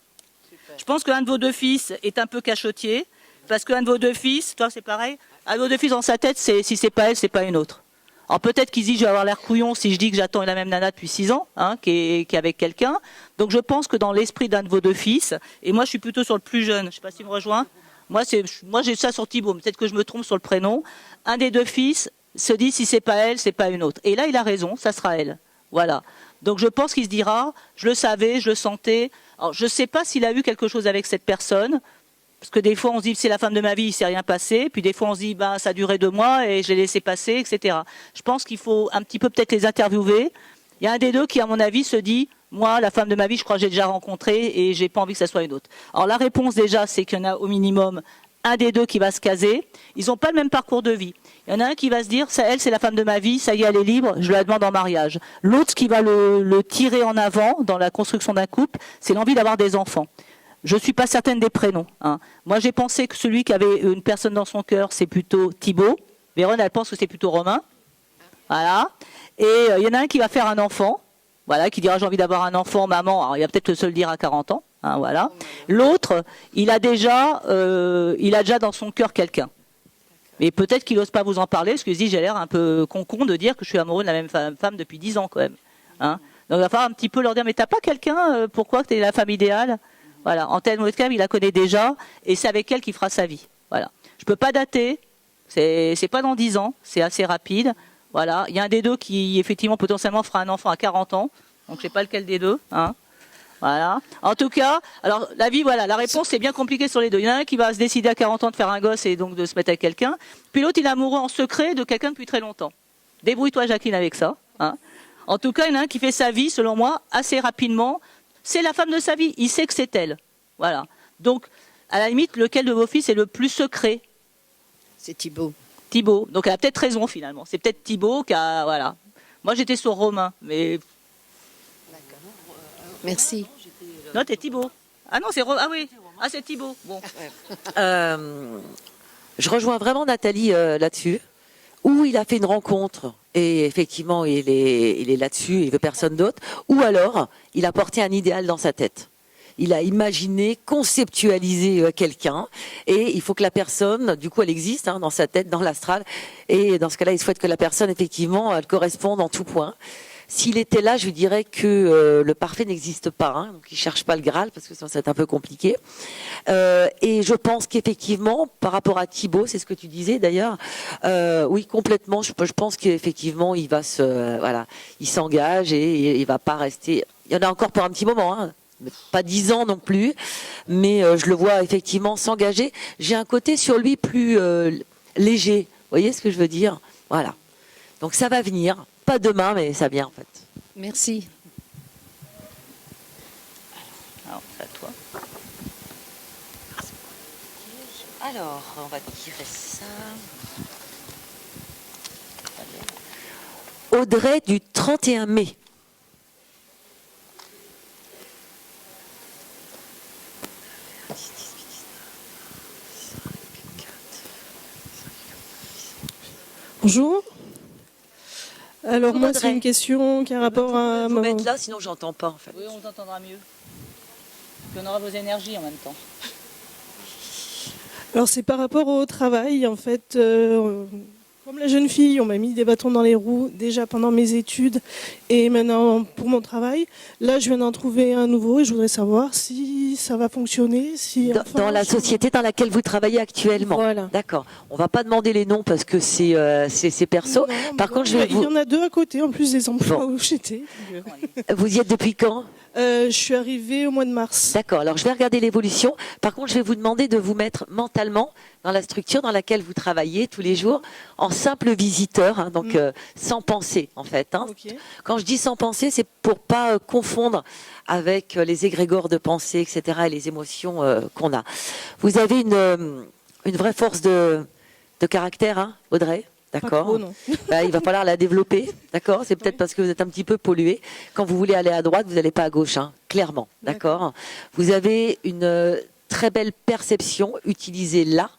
Je pense qu'un de vos 2 fils est un peu cachotier, parce qu'un de vos 2 fils, toi c'est pareil, un de vos 2 fils dans sa tête, c'est si c'est pas elle, c'est pas une autre. Alors peut-être qu'il se dit je vais avoir l'air couillon si je dis que j'attends la même nana depuis 6 ans, hein, qui est avec quelqu'un. Donc je pense que dans l'esprit d'un de vos 2 fils, et moi je suis plutôt sur le plus jeune, je sais pas si tu me rejoins, moi j'ai ça sur Thibaut, peut-être que je me trompe sur le prénom, un des 2 fils se dit si c'est pas elle, c'est pas une autre. Et là il a raison, ça sera elle. Voilà. Donc je pense qu'il se dira, je le savais, je le sentais. Alors, je ne sais pas s'il a eu quelque chose avec cette personne, parce que des fois on se dit c'est la femme de ma vie, il ne s'est rien passé, puis des fois on se dit ça a duré 2 mois et je l'ai laissé passer, etc. Je pense qu'il faut un petit peu peut-être les interviewer. Il y a un des 2 qui, à mon avis, se dit moi, la femme de ma vie, je crois que j'ai déjà rencontré et j'ai pas envie que ça soit une autre. Alors la réponse déjà, c'est qu'il y en a au minimum un des 2 qui va se caser. Ils n'ont pas le même parcours de vie. Il y en a un qui va se dire, ça, elle, c'est la femme de ma vie, ça y est, elle est libre, je la demande en mariage. L'autre qui va le tirer en avant dans la construction d'un couple, c'est l'envie d'avoir des enfants. Je ne suis pas certaine des prénoms. Hein. Moi, j'ai pensé que celui qui avait une personne dans son cœur, c'est plutôt Thibaut. Vérone, elle pense que c'est plutôt Romain. Voilà. Et il y en a un qui va faire un enfant. Voilà, qui dira j'ai envie d'avoir un enfant, maman. Alors, il va peut-être se le dire à 40 ans. Hein, voilà. L'autre, il a déjà dans son cœur quelqu'un. Mais peut-être qu'il n'ose pas vous en parler, parce qu'il se dit j'ai l'air un peu con de dire que je suis amoureux de la même femme depuis 10 ans quand même. Hein. Donc il va falloir un petit peu leur dire mais t'as pas quelqu'un, pourquoi tu es la femme idéale? Voilà, en tel cas, il la connaît déjà, et c'est avec elle qu'il fera sa vie. Voilà. Je peux pas dater, c'est pas dans 10 ans, c'est assez rapide. Voilà. Il y a un des 2 qui effectivement potentiellement fera un enfant à 40 ans, donc je sais pas lequel des 2. Hein. Voilà. En tout cas, alors la vie, voilà, la réponse c'est bien compliqué sur les 2. Il y en a un qui va se décider à 40 ans de faire un gosse et donc de se mettre avec quelqu'un. Puis l'autre, il est amoureux en secret de quelqu'un depuis très longtemps. Débrouille-toi, Jacqueline, avec ça. Hein. En tout cas, il y en a un qui fait sa vie, selon moi, assez rapidement. C'est la femme de sa vie. Il sait que c'est elle. Voilà. Donc, à la limite, lequel de vos fils est le plus secret? C'est Thibaut. Thibaut. Donc, elle a peut-être raison finalement. C'est peut-être Thibaut qui a, voilà. Moi, j'étais sur Romain, mais. Merci. Non, t'es Thibaut. Ah non, c'est Ah oui. Ah, c'est Thibaut. Bon. Je rejoins vraiment Nathalie là-dessus, où il a fait une rencontre et effectivement il est là-dessus, il veut personne d'autre, ou alors il a porté un idéal dans sa tête. Il a imaginé, conceptualisé quelqu'un, et il faut que la personne, du coup elle existe dans sa tête, dans l'astral, et dans ce cas-là il souhaite que la personne effectivement elle corresponde en tout point. S'il était là, je lui dirais que le parfait n'existe pas, donc il cherche pas le Graal parce que sinon c'est un peu compliqué. Et je pense qu'effectivement, par rapport à Thibaut, c'est ce que tu disais d'ailleurs, oui complètement. Je pense qu'effectivement il va il s'engage et il va pas rester. Il y en a encore pour un petit moment, pas 10 ans non plus, mais je le vois effectivement s'engager. J'ai un côté sur lui plus léger. Vous voyez ce que je veux dire? Voilà. Donc ça va venir. Pas demain, mais ça vient en fait. Merci. Alors, c'est à toi. Alors, on va tirer ça. Audrey du 31 mai. Bonjour. Alors Bonjour, moi, Audrey. c'est une question qui a rapport à... Vous mettre là, sinon j'entends pas en fait. Oui, on vous entendra mieux. Puis on aura vos énergies en même temps. Alors c'est par rapport au travail, en fait. Comme la jeune fille, on m'a mis des bâtons dans les roues déjà pendant mes études et maintenant pour mon travail. Là, je viens d'en trouver un nouveau et je voudrais savoir si ça va fonctionner. Si, Dans la société dans laquelle vous travaillez actuellement. Voilà. D'accord. On va pas demander les noms parce que c'est perso. Non, Par contre, je vais il y en a deux à côté en plus des emplois Bon. où j'étais. Vous y êtes depuis quand? Je suis arrivée au mois de mars. D'accord, alors je vais regarder l'évolution. Par contre, je vais vous demander de vous mettre mentalement dans la structure dans laquelle vous travaillez tous les jours, en simple visiteur, hein, donc sans penser en fait. Hein. Ok. Quand je dis sans penser, c'est pour pas confondre avec les égrégores de pensée, etc. et les émotions qu'on a. Vous avez une vraie force de caractère, hein, Audrey? D'accord. trop, non. Il va falloir la développer, d'accord. C'est peut-être parce que vous êtes un petit peu pollué. Quand vous voulez aller à droite, vous n'allez pas à gauche, hein, clairement, d'accord. Vous avez une très belle perception, utilisez-la,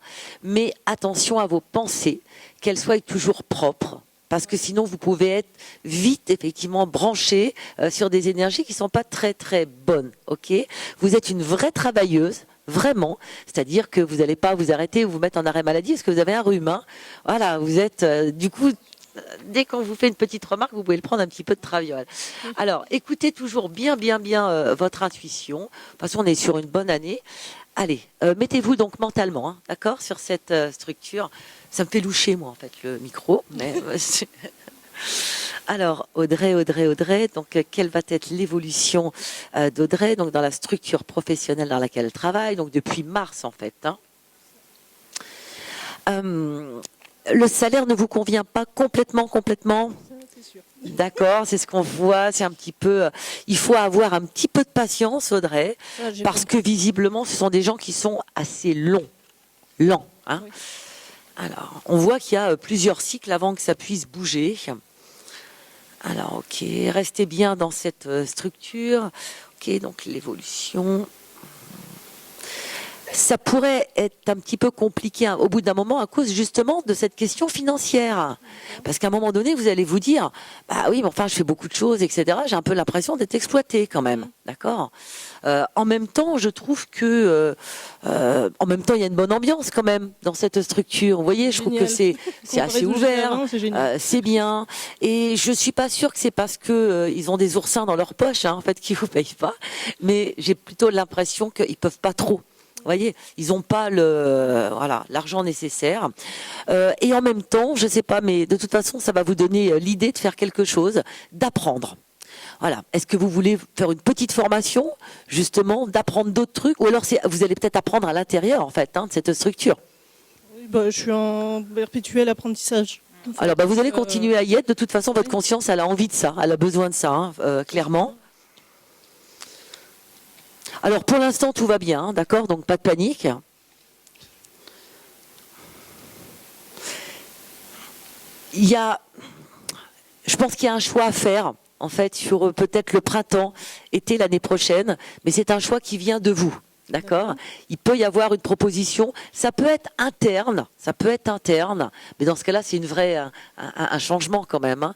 mais attention à vos pensées, qu'elles soient toujours propres. Parce que sinon, vous pouvez être vite, effectivement, branché sur des énergies qui sont pas très, très bonnes, ok. Vous êtes une vraie travailleuse. Vraiment, c'est-à-dire que vous n'allez pas vous arrêter ou vous mettre en arrêt maladie parce que vous avez un rhume. Hein. Voilà, vous êtes du coup, dès qu'on vous fait une petite remarque, vous pouvez le prendre un petit peu de traviole. Alors, écoutez toujours bien votre intuition. De toute façon, on est sur une bonne année. Allez, mettez-vous donc mentalement, hein, d'accord, sur cette structure. Ça me fait loucher, moi, en fait, le micro. Mais alors, Audrey, donc quelle va être l'évolution d'Audrey donc dans la structure professionnelle dans laquelle elle travaille, donc depuis mars en fait. Hein. Le salaire ne vous convient pas complètement. D'accord, c'est ce qu'on voit, c'est un petit peu. Il faut avoir un petit peu de patience, Audrey, parce que visiblement, ce sont des gens qui sont assez lents. Hein. Oui. Alors, on voit qu'il y a plusieurs cycles avant que ça puisse bouger. Alors, ok, restez bien dans cette structure. Ok, donc l'évolution. Ça pourrait être un petit peu compliqué au bout d'un moment à cause justement de cette question financière. Parce qu'à un moment donné, vous allez vous dire, bah oui, mais enfin, je fais beaucoup de choses, etc. J'ai un peu l'impression d'être exploitée quand même. D'accord. En même temps, je trouve que, en même temps, il y a une bonne ambiance quand même dans cette structure. Vous voyez, je trouve que c'est assez ouvert, c'est bien. Et je suis pas sûre que c'est parce que ils ont des oursins dans leur poche, hein, en fait, qu'ils vous payent pas. Mais j'ai plutôt l'impression qu'ils peuvent pas trop. Vous voyez, ils n'ont pas l'argent nécessaire. Et en même temps, je ne sais pas, mais de toute façon, ça va vous donner l'idée de faire quelque chose, d'apprendre. Voilà. Est-ce que vous voulez faire une petite formation, justement, d'apprendre d'autres trucs, ou alors vous allez peut-être apprendre à l'intérieur, en fait, hein, de cette structure. Oui, je suis en perpétuel apprentissage. En fait. Alors, vous allez continuer à y être. De toute façon, votre conscience, elle a envie de ça, elle a besoin de ça, hein, clairement. Alors pour l'instant tout va bien, hein, d'accord, donc pas de panique. Je pense qu'il y a un choix à faire, en fait, sur peut-être le printemps, été l'année prochaine, mais c'est un choix qui vient de vous. D'accord. Il peut y avoir une proposition. Ça peut être interne, mais dans ce cas-là, c'est un changement quand même. Hein.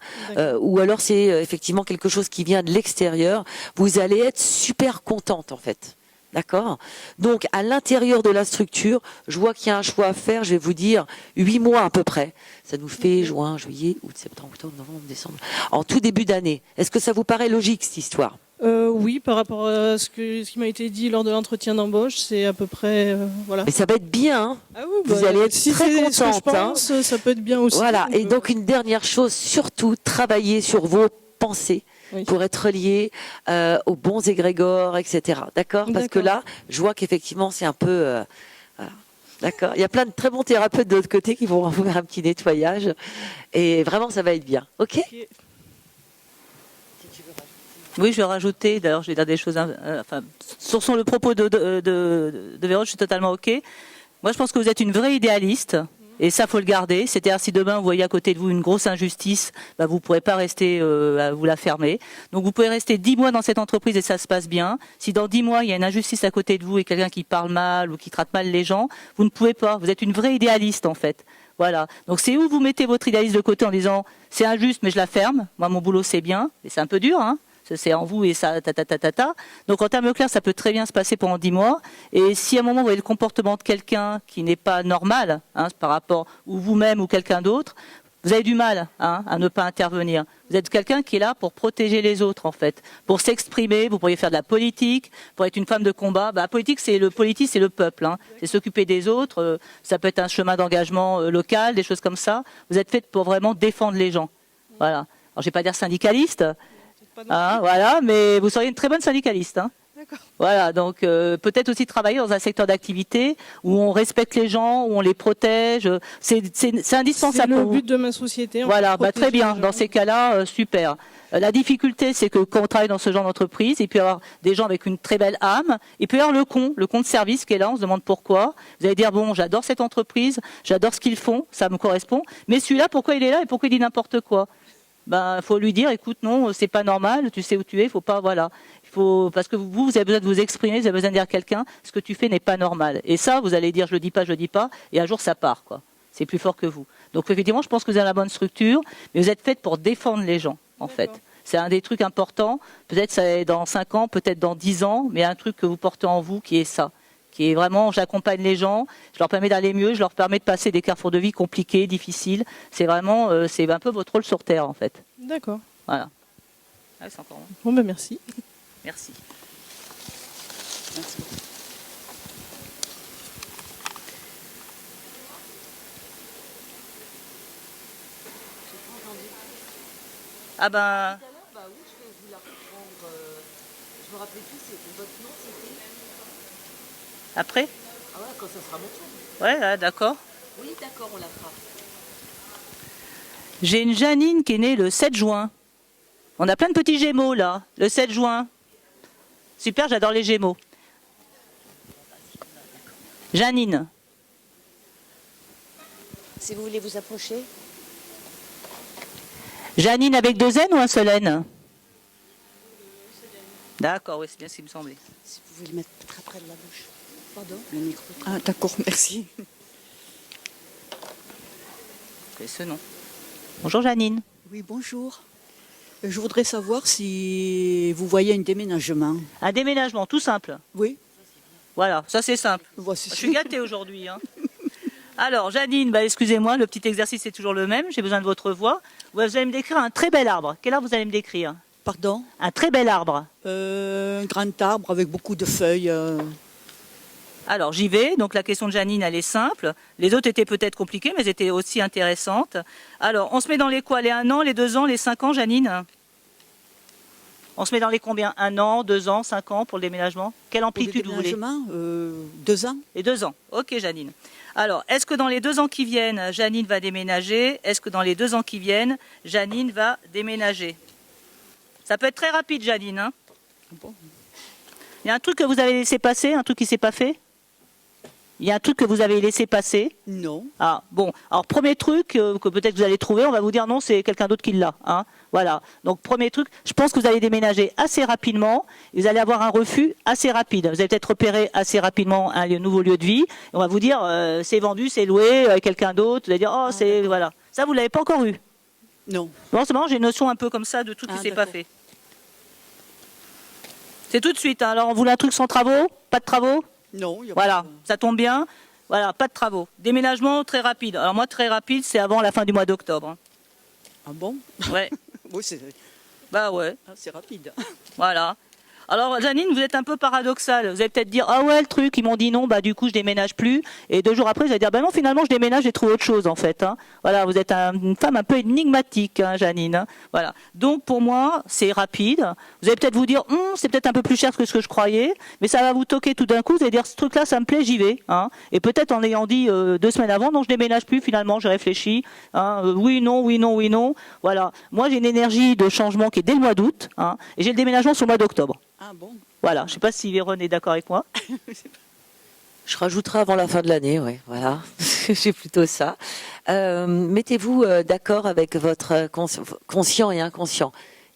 Ou alors c'est effectivement quelque chose qui vient de l'extérieur. Vous allez être super contente en fait. D'accord. Donc à l'intérieur de la structure, je vois qu'il y a un choix à faire. Je vais vous dire 8 mois à peu près. Ça nous fait juin, juillet, août, septembre, octobre, novembre, décembre. En tout début d'année. Est-ce que ça vous paraît logique cette histoire? Oui, par rapport à ce qui m'a été dit lors de l'entretien d'embauche, c'est à peu près voilà. Mais ça va être bien. Hein. Ah oui, vous allez être si très contente. Ce que je pense, ça peut être bien aussi. Voilà. Et donc une dernière chose, surtout travailler sur vos pensées. Oui. Pour être lié aux bons égrégores, etc. D'accord. Parce que là, je vois qu'effectivement, c'est un peu... voilà. D'accord. Il y a plein de très bons thérapeutes de l'autre côté qui vont vous faire un petit nettoyage. Et vraiment, ça va être bien. OK. Oui, je vais rajouter, d'ailleurs, je vais dire des choses... sur le propos de Véro, je suis totalement OK. Moi, je pense que vous êtes une vraie idéaliste. Et ça, faut le garder. C'est-à-dire, si demain vous voyez à côté de vous une grosse injustice, bah, vous ne pourrez pas rester à vous la fermer. Donc vous pouvez rester 10 mois dans cette entreprise et ça se passe bien. Si dans 10 mois il y a une injustice à côté de vous et quelqu'un qui parle mal ou qui traite mal les gens, vous ne pouvez pas. Vous êtes une vraie idéaliste en fait. Voilà. Donc c'est où vous mettez votre idéalisme de côté en disant c'est injuste mais je la ferme. Moi mon boulot c'est bien. Et c'est un peu dur, hein. C'est en vous et ça, ta. Donc en termes clairs, ça peut très bien se passer pendant 10 mois. Et si à un moment vous voyez le comportement de quelqu'un qui n'est pas normal, hein, par rapport, ou vous-même ou quelqu'un d'autre, vous avez du mal, hein, à ne pas intervenir. Vous êtes quelqu'un qui est là pour protéger les autres, en fait, pour s'exprimer. Vous pourriez faire de la politique, pour être une femme de combat. Bah, politique, c'est le peuple, hein. C'est s'occuper des autres. Ça peut être un chemin d'engagement local, des choses comme ça. Vous êtes faite pour vraiment défendre les gens. Voilà. Alors je vais pas dire syndicaliste. Ah, voilà, mais vous seriez une très bonne syndicaliste. Hein. Voilà, donc peut-être aussi travailler dans un secteur d'activité où on respecte les gens, où on les protège. C'est indispensable. C'est le but de ma société. Voilà, bah, très bien. Dans ces cas-là, super. La difficulté, c'est que quand on travaille dans ce genre d'entreprise, il peut y avoir des gens avec une très belle âme. Il peut y avoir le con de service qui est là. On se demande pourquoi. Vous allez dire bon, j'adore cette entreprise, j'adore ce qu'ils font, ça me correspond. Mais celui-là, pourquoi il est là et pourquoi il dit n'importe quoi? Ben, faut lui dire, écoute, non, c'est pas normal, tu sais où tu es, faut pas, voilà. Parce que vous avez besoin de vous exprimer, vous avez besoin de dire à quelqu'un, ce que tu fais n'est pas normal. Et ça, vous allez dire, je le dis pas, et un jour ça part, quoi. C'est plus fort que vous. Donc effectivement, je pense que vous avez la bonne structure, mais vous êtes faite pour défendre les gens, en fait. C'est un des trucs importants. Peut-être ça dans 5 ans, peut-être dans 10 ans, mais un truc que vous portez en vous qui est ça. Qui est vraiment, j'accompagne les gens, je leur permets d'aller mieux, je leur permets de passer des carrefours de vie compliqués, difficiles. C'est vraiment, c'est un peu votre rôle sur Terre, en fait. D'accord. Voilà. Ah, c'est encore bon, ben merci. Merci. Merci. Ah ben... Je me rappelais plus, c'est votre nom, c'était... Après? Ah ouais, quand ça sera mon tour. Ouais, d'accord. Oui, d'accord, on la fera. J'ai une Janine qui est née le 7 juin. On a plein de petits gémeaux là, le 7 juin. Super, j'adore les gémeaux. Janine. Si vous voulez vous approcher. Janine avec 2 N ou un seul N? D'accord, oui, c'est bien ce qui me semblait. Si vous voulez le mettre très près de la bouche. Pardon? Le micro. Ah, d'accord, merci. C'est ce nom. Bonjour Janine. Oui, bonjour. Je voudrais savoir si vous voyez un déménagement. Un déménagement, tout simple. Oui. Voilà, ça c'est simple. Voici. Je suis gâtée aujourd'hui. Hein. Alors Janine, bah, excusez-moi, le petit exercice est toujours le même. J'ai besoin de votre voix. Vous allez me décrire un très bel arbre. Quel arbre vous allez me décrire? Pardon? Un très bel arbre. Un grand arbre avec beaucoup de feuilles. Alors j'y vais, donc la question de Janine elle est simple, les autres étaient peut-être compliquées mais elles étaient aussi intéressantes. Alors on se met dans les quoi? Les 1 an, les 2 ans, les 5 ans Janine? On se met dans les combien? 1 an, 2 ans, 5 ans pour le déménagement? Quelle amplitude vous voulez? 2 ans. Les 2 ans, ok Janine. Alors est-ce que dans les 2 ans qui viennent Janine va déménager? Est-ce que dans les 2 ans qui viennent Janine va déménager? Ça peut être très rapide Janine. Hein. Bon. Il y a un truc que vous avez laissé passer, un truc qui ne s'est pas fait? Il y a un truc que vous avez laissé passer? Non. Ah, bon. Alors, premier truc que peut-être vous allez trouver, on va vous dire non, c'est quelqu'un d'autre qui l'a. Hein. Voilà. Donc, premier truc, je pense que vous allez déménager assez rapidement. Et vous allez avoir un refus assez rapide. Vous allez peut-être repérer assez rapidement un nouveau lieu de vie. Et on va vous dire, c'est vendu, c'est loué avec quelqu'un d'autre. Vous allez dire, oh, c'est... Voilà. Ça, vous ne l'avez pas encore eu? Non. Bon, c'est marrant, j'ai une notion un peu comme ça de tout ce qui ne s'est pas fait. C'est tout de suite. Hein. Alors, on voulait un truc sans travaux? Pas de travaux? Non. Voilà, ça tombe bien. Voilà, pas de travaux. Déménagement très rapide. Alors moi, très rapide, c'est avant la fin du mois d'octobre. Ah bon? Ouais. Oui, c'est... Bah ouais. Ah, c'est rapide. Voilà. Alors Janine, vous êtes un peu paradoxale. Vous allez peut-être dire, ah ouais, le truc, ils m'ont dit non, bah du coup je déménage plus. Et 2 jours après, vous allez dire, bah non, finalement je déménage, j'ai trouvé autre chose en fait. Hein. Voilà, vous êtes une femme un peu énigmatique, hein, Janine. Hein. Voilà. Donc pour moi, c'est rapide. Vous allez peut-être vous dire, c'est peut-être un peu plus cher que ce que je croyais, mais ça va vous toquer tout d'un coup. Vous allez dire, ce truc-là, ça me plaît, j'y vais. Hein. Et peut-être en ayant dit 2 semaines avant, non, je déménage plus. Finalement, j'ai réfléchi. Hein. Oui, non, oui, non, oui, non. Voilà. Moi, j'ai une énergie de changement qui est dès le mois d'août, hein, et j'ai le déménagement sur le mois d'octobre. Ah bon? Voilà, je ne sais pas si Véron est d'accord avec moi. Je Je rajouterai avant la fin de l'année, oui, voilà. J'ai plutôt ça. Mettez-vous d'accord avec votre conscient et inconscient.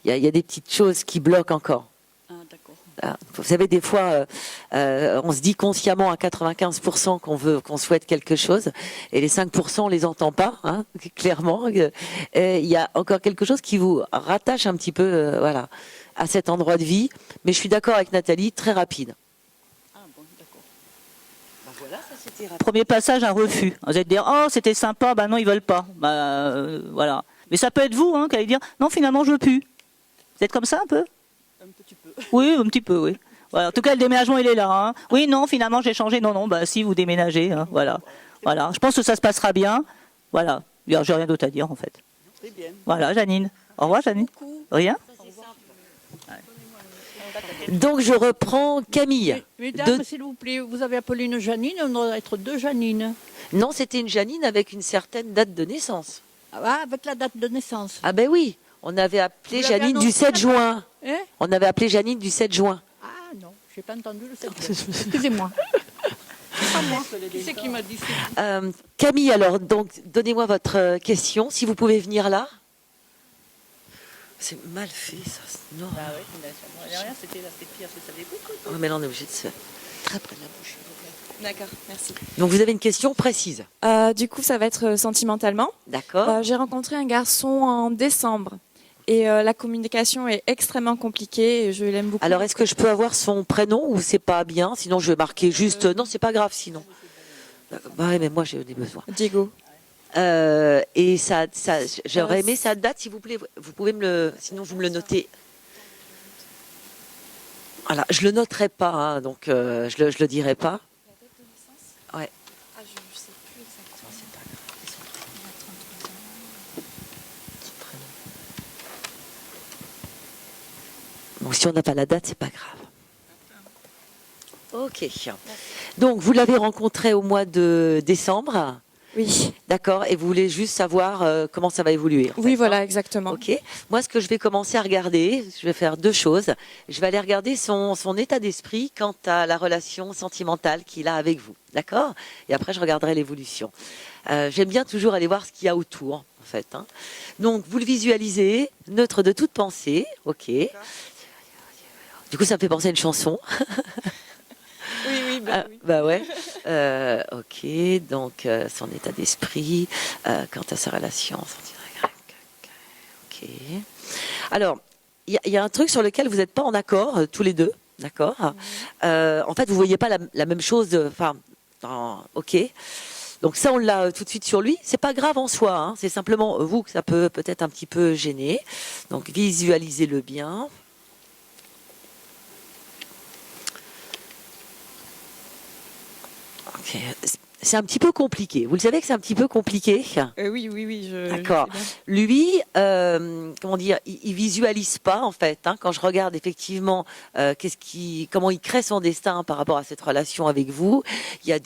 Il y a des petites choses qui bloquent encore. Ah, d'accord. Voilà. Vous savez, des fois, on se dit consciemment à 95% qu'on souhaite quelque chose, et les 5%, on les entend pas, hein, clairement. Il y a encore quelque chose qui vous rattache un petit peu, voilà, à cet endroit de vie. Mais je suis d'accord avec Nathalie, très rapide. Premier passage, un refus. Vous allez dire, oh, c'était sympa, bah non, ils veulent pas. Voilà. Mais ça peut être vous, qui allez dire, non, finalement, je veux plus. Vous êtes comme ça un peu? Un petit peu. Oui, un petit peu, oui. Voilà. En tout cas, le déménagement, il est là. Hein. Oui, non, finalement, j'ai changé. Non, bah si, vous déménagez. Hein. Voilà. Voilà. Je pense que ça se passera bien. Voilà. J'ai rien d'autre à dire, en fait. C'est bien. Voilà, Janine. Au revoir, Janine. Rien? Donc je reprends Camille. Mesdames, s'il vous plaît, vous avez appelé une Janine, on doit être deux Janines. Non, c'était une Janine avec une certaine date de naissance. Ah, avec la date de naissance. Ah ben oui, on avait appelé Vous l'avez Janine du annoncé 7 juin. Hein? On avait appelé Janine du 7 juin. Ah non, j'ai pas entendu le 7 juin. Excusez-moi. C'est pas moi. Qui c'est qui m'a dit ça? Camille, alors, donc, donnez-moi votre question, si vous pouvez venir là. C'est mal fait, ça. Non. Ah oui, rien, c'était pire, ça dégoûte. Oh, mais là, on est obligé de se... Très près de la bouche. D'accord, merci. Donc, vous avez une question précise. Du coup, ça va être sentimentalement. D'accord. J'ai rencontré un garçon en décembre et la communication est extrêmement compliquée et je l'aime beaucoup. Alors, est-ce que je peux avoir son prénom ou c'est pas bien? Sinon, je vais marquer juste... Non, c'est pas grave, sinon. Bah ouais, mais moi, j'ai des besoins. Diego. Et ça j'aurais aimé sa date, s'il vous plaît. Vous pouvez me le... Sinon, vous me le notez. Voilà, je le noterai pas, hein, donc je le dirai pas. La date de naissance? Ouais. Ah, je sais plus exactement. C'est pas grave. Son prénom. Donc si on n'a pas la date, c'est pas grave. Ok. Donc vous l'avez rencontré au mois de décembre. Oui. D'accord. Et vous voulez juste savoir comment ça va évoluer. Oui, voilà, exactement. Ok. Moi, ce que je vais commencer à regarder, je vais faire deux choses. Je vais aller regarder son état d'esprit quant à la relation sentimentale qu'il a avec vous. D'accord. Et après, je regarderai l'évolution. J'aime bien toujours aller voir ce qu'il y a autour, en fait. Hein. Donc, vous le visualisez, neutre de toute pensée. Ok. Du coup, ça me fait penser à une chanson. Oui, oui. Bah ouais. Ok, donc son état d'esprit, quant à sa relation. Ok. Alors, il y a un truc sur lequel vous n'êtes pas en accord, tous les deux, d'accord. En fait, vous voyez pas la même chose. Enfin, ok. Donc ça, on l'a tout de suite sur lui. C'est pas grave en soi. Hein, c'est simplement vous que ça peut peut-être un petit peu gêner. Donc visualisez-le bien. Okay. C'est un petit peu compliqué. Vous le savez que c'est un petit peu compliqué. Oui. D'accord. Lui, comment dire, il visualise pas en fait. Hein, quand je regarde effectivement, comment il crée son destin par rapport à cette relation avec vous.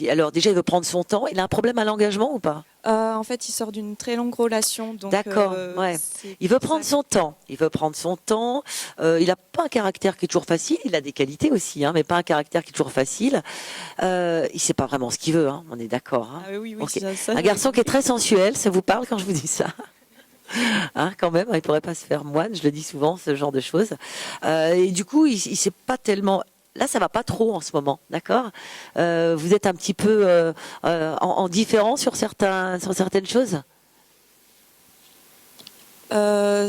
Alors déjà, il veut prendre son temps. Il a un problème à l'engagement ou pas? En fait, il sort d'une très longue relation. D'accord. Ouais. Il veut prendre son temps. Il n'a pas un caractère qui est toujours facile. Il a des qualités aussi, hein, mais pas un caractère qui est toujours facile. Il sait pas vraiment ce qu'il veut. Hein, on est d'accord. Hein. Oui. Okay. Ça, un garçon qui est très sensuel. Ça vous parle quand je vous dis ça? Hein, quand même, il pourrait pas se faire moine. Je le dis souvent, ce genre de choses. Et du coup, il sait pas tellement. Là, ça va pas trop en ce moment, d'accord. Vous êtes un petit peu en différent sur certaines choses.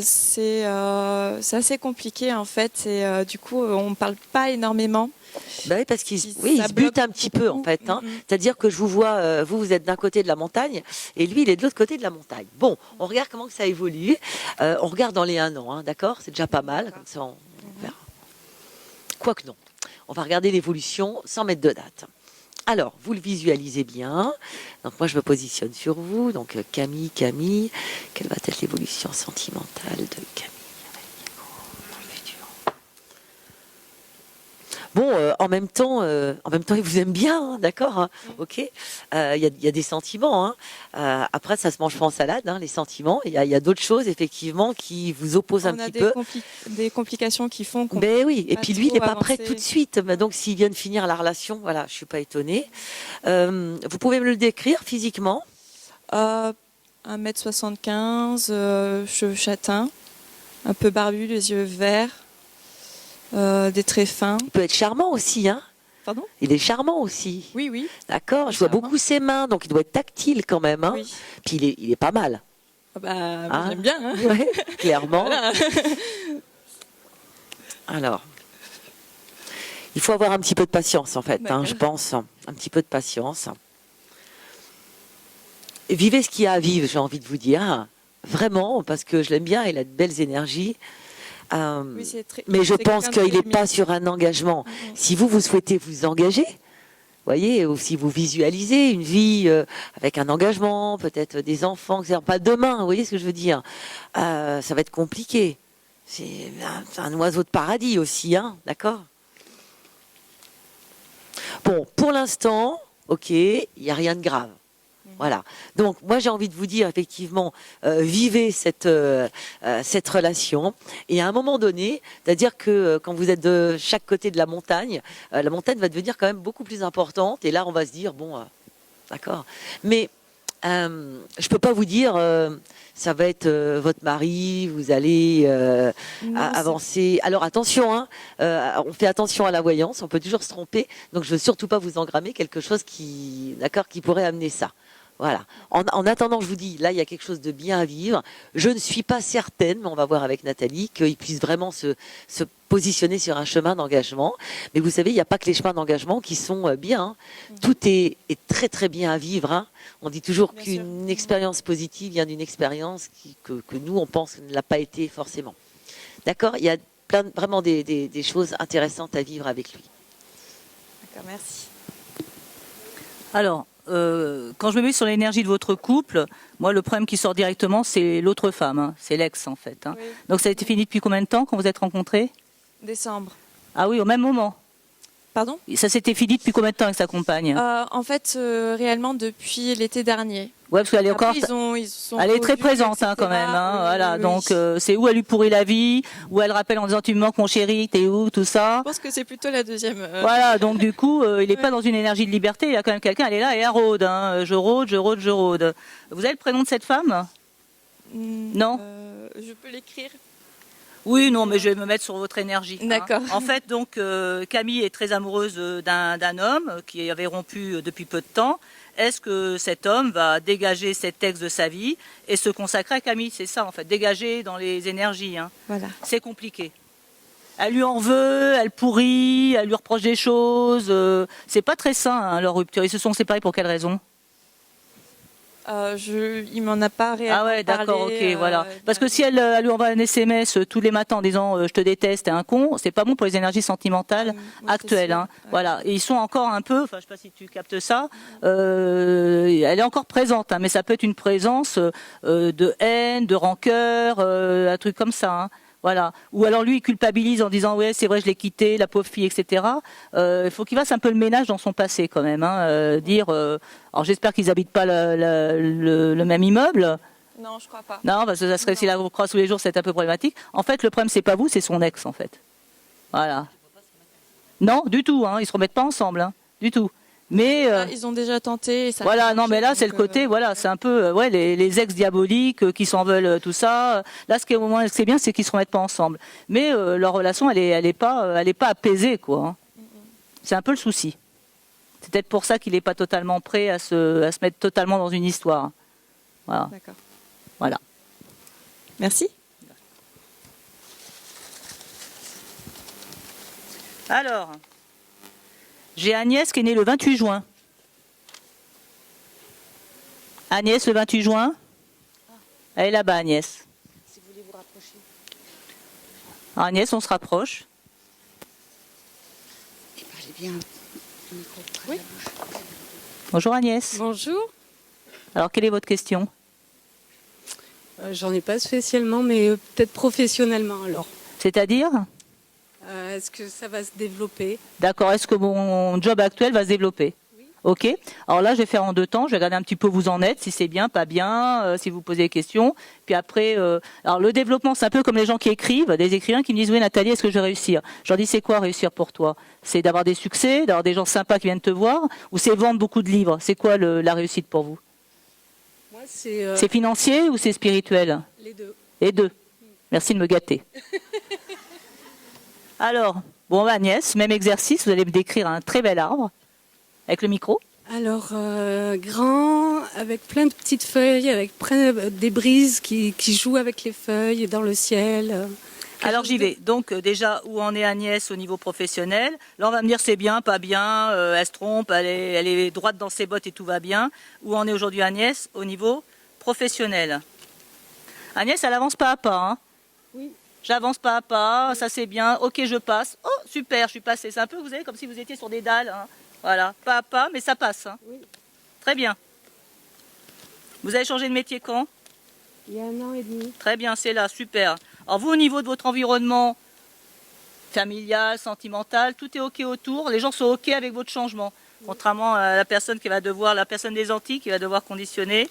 C'est assez compliqué en fait. Et du coup, on parle pas énormément. Bah oui, parce qu'il se bute un petit peu en fait. Hein. C'est-à-dire que je vous vois, vous êtes d'un côté de la montagne et lui, il est de l'autre côté de la montagne. Bon, on regarde comment que ça évolue. On regarde dans les 1 an, hein, d'accord. C'est déjà pas mal. Comme ça, on verra. Quoique non. On va regarder l'évolution sans mettre de date. Alors, vous le visualisez bien. Donc, moi, je me positionne sur vous. Donc, Camille, quelle va être l'évolution sentimentale de Camille avec Diego dans le futur? bon, en même temps, il vous aime bien, hein, d'accord, hein, ok. Il y a des sentiments. Hein. Après, ça se mange pas en salade, hein, les sentiments. Il y a d'autres choses effectivement qui vous opposent un petit peu. Des complications qui font qu'on. Ben oui. Et pas puis lui, il n'est pas trop prêt avancer. tout de suite. Ben donc, s'il vient de finir la relation, voilà, je suis pas étonnée. Vous pouvez me le décrire physiquement? 1m75, cheveux châtains, un peu barbu, les yeux verts, des traits fins. Il peut être charmant aussi, hein. Pardon? Il est charmant aussi. Oui, oui. D'accord. Je vois beaucoup ses mains, donc il doit être tactile quand même. Hein. Oui. Puis il est pas mal. Ah bah, moi, Hein? j'aime bien. Hein. Ouais, clairement. Voilà. Alors, il faut avoir un petit peu de patience en fait, hein, je pense. Un petit peu de patience. Et vivez ce qu'il y a à vivre, j'ai envie de vous dire. Vraiment, parce que je l'aime bien, il a de belles énergies. Oui, Mais je c'est pense quelqu'un de qu'il n'est très pas sur un engagement. Si vous souhaitez vous engager, voyez, ou si vous visualisez une vie avec un engagement, peut-être des enfants, etc., pas demain, vous voyez ce que je veux dire, ça va être compliqué. C'est un oiseau de paradis aussi, hein, d'accord? Bon, pour l'instant, ok, il n'y a rien de grave. Voilà. Donc, moi, j'ai envie de vous dire, effectivement, vivez cette relation. Et à un moment donné, c'est-à-dire que quand vous êtes de chaque côté de la montagne va devenir quand même beaucoup plus importante. Et là, on va se dire, bon, d'accord. Mais je peux pas vous dire, ça va être votre mari, vous allez avancer. Alors attention, hein, on fait attention à la voyance, on peut toujours se tromper. Donc, je veux surtout pas vous engrammer quelque chose qui pourrait amener ça. Voilà. En attendant, je vous dis, là, il y a quelque chose de bien à vivre. Je ne suis pas certaine, mais on va voir avec Nathalie, qu'il puisse vraiment se positionner sur un chemin d'engagement. Mais vous savez, il n'y a pas que les chemins d'engagement qui sont bien. Hein. Tout est très, très bien à vivre. Hein. On dit toujours qu'une expérience positive vient d'une expérience que nous, on pense ne l'a pas été forcément. D'accord? Il y a vraiment des choses intéressantes à vivre avec lui. D'accord, merci. Alors, quand je me mets sur l'énergie de votre couple, moi, le problème qui sort directement, c'est l'autre femme, hein. C'est l'ex, en fait. Hein. Oui. Donc, ça a été fini depuis combien de temps quand vous êtes rencontrés? Décembre. Ah oui, au même moment. Pardon? Ça s'était fini depuis combien de temps avec sa compagne? En fait, réellement depuis l'été dernier. Ouais, parce qu'elle est encore. Ils sont Elle est très revus, présente, hein, etc. quand même. Hein, Oui, voilà. oui, Donc, oui. c'est où elle lui pourrit la vie, où elle rappelle en disant tu me manques mon chéri, t'es où, tout ça. Je pense que c'est plutôt la deuxième. Voilà. Donc, du coup, il n'est pas dans une énergie de liberté. Il y a quand même quelqu'un. Elle est là et elle rôde. Hein. Je rôde. Vous avez le prénom de cette femme? Non. Je peux l'écrire. Oui, non, mais je vais me mettre sur votre énergie. D'accord. Hein. En fait, donc, Camille est très amoureuse d'un homme qui avait rompu depuis peu de temps. Est-ce que cet homme va dégager cet ex de sa vie et se consacrer à Camille? C'est ça, en fait, dégager dans les énergies. Hein. Voilà. C'est compliqué. Elle lui en veut, elle pourrit, elle lui reproche des choses. C'est pas très sain, hein, leur rupture. Ils se sont séparés pour quelle raison? Il m'en a pas réellement parlé. Ah ouais, d'accord, ok, voilà. Parce que si elle lui envoie un SMS tous les matins en disant je te déteste, t'es un con, c'est pas bon pour les énergies sentimentales actuelles. Hein. Ouais. Voilà. Et ils sont encore un peu, enfin je sais pas si tu captes ça, elle est encore présente, hein, mais ça peut être une présence de haine, de rancœur, un truc comme ça. Hein. Voilà. Ou alors lui, il culpabilise en disant ouais, c'est vrai, je l'ai quitté, la pauvre fille, etc. Il faut qu'il fasse un peu le ménage dans son passé quand même. Hein. Alors j'espère qu'ils habitent pas le même immeuble. Non, je crois pas. Non, parce que ça serait si la croise tous les jours, c'est un peu problématique. En fait, le problème c'est pas vous, c'est son ex en fait. Voilà. Non, du tout. Hein. Ils se remettent pas ensemble, hein. Du tout. Mais ils ont déjà tenté. Et ça voilà, non, mais là c'est le côté, voilà, c'est un peu, ouais, les ex diaboliques qui s'en veulent, tout ça. Là, ce qui est au moins, c'est bien, c'est qu'ils se remettent pas ensemble. Mais leur relation, elle est pas apaisée, quoi. Hein. C'est un peu le souci. C'est peut-être pour ça qu'il n'est pas totalement prêt à se mettre totalement dans une histoire. Voilà. D'accord. Voilà. Merci. Alors. J'ai Agnès qui est née le 28 juin. Agnès, le 28 juin. Elle est là-bas, Agnès. Si vous voulez vous rapprocher. Alors, Agnès, on se rapproche. Bien. Oui. Bonjour Agnès. Bonjour. Alors, quelle est votre question? J'en ai pas spécialement, mais peut-être professionnellement alors. C'est-à-dire? Est-ce que ça va se développer? D'accord. Est-ce que mon job actuel va se développer? Ok. Alors là, je vais faire en deux temps. Je vais regarder un petit peu où vous en êtes, si c'est bien, pas bien, si vous posez des questions. Puis après, alors le développement, c'est un peu comme les gens qui écrivent, des écrivains qui me disent oui, Nathalie, est-ce que je vais réussir? Je leur dis c'est quoi réussir pour toi? C'est d'avoir des succès, d'avoir des gens sympas qui viennent te voir, ou c'est vendre beaucoup de livres? C'est quoi la réussite pour vous? Moi, c'est C'est financier ou c'est spirituel? les deux. Les deux. Merci de me gâter. Alors, bon, Agnès, même exercice, vous allez me décrire un très bel arbre. Avec le micro. Alors, grand, avec plein de petites feuilles, avec des brises qui jouent avec les feuilles dans le ciel. Alors j'y vais. Donc déjà, où en est Agnès au niveau professionnel? Là, on va me dire c'est bien, pas bien, elle se trompe, elle est droite dans ses bottes et tout va bien. Où en est aujourd'hui Agnès au niveau professionnel? Agnès, elle avance pas à pas. Hein? Oui. J'avance pas à pas, ça c'est bien. Ok, je passe. Oh, super, je suis passée. C'est un peu, vous savez, comme si vous étiez sur des dalles. Hein? Voilà, pas à pas, mais ça passe. Hein. Oui. Très bien. Vous avez changé de métier quand? Il y a 1 an et demi. Très bien, c'est là, super. Alors vous, au niveau de votre environnement familial, sentimental, tout est OK autour. Les gens sont OK avec votre changement. Contrairement à la personne la personne des Antilles qui va devoir conditionner.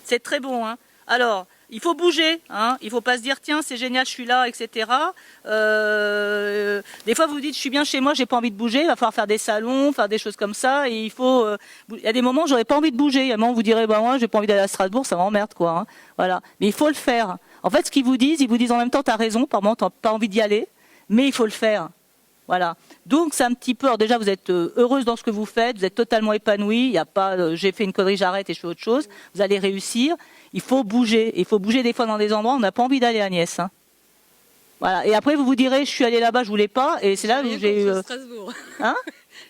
C'est très bon. Hein. Alors, il faut bouger. Hein. Il ne faut pas se dire, tiens, c'est génial, je suis là, etc. Des fois, vous vous dites, je suis bien chez moi, j'ai pas envie de bouger. Il va falloir faire des salons, faire des choses comme ça. Et il y a des moments où j'aurais pas envie de bouger. Il y a des moments où vous direz, bah, moi, j'ai pas envie d'aller à Strasbourg, ça m'emmerde, quoi. Hein. Voilà. Mais il faut le faire. En fait, ce qu'ils vous disent, ils vous disent en même temps, tu as raison, par moment, tu n'as pas envie d'y aller, mais il faut le faire. Voilà. Donc, c'est un petit peu, alors déjà, vous êtes heureuse dans ce que vous faites, vous êtes totalement épanouie, il n'y a pas, j'ai fait une connerie, j'arrête et je fais autre chose. Vous allez réussir. Il faut bouger. Il faut bouger des fois dans des endroits où on n'a pas envie d'aller, Agnès. Hein. Voilà. Et après, vous vous direz, je suis allée là-bas, je voulais pas, et c'est là où j'ai eu. Strasbourg. Hein?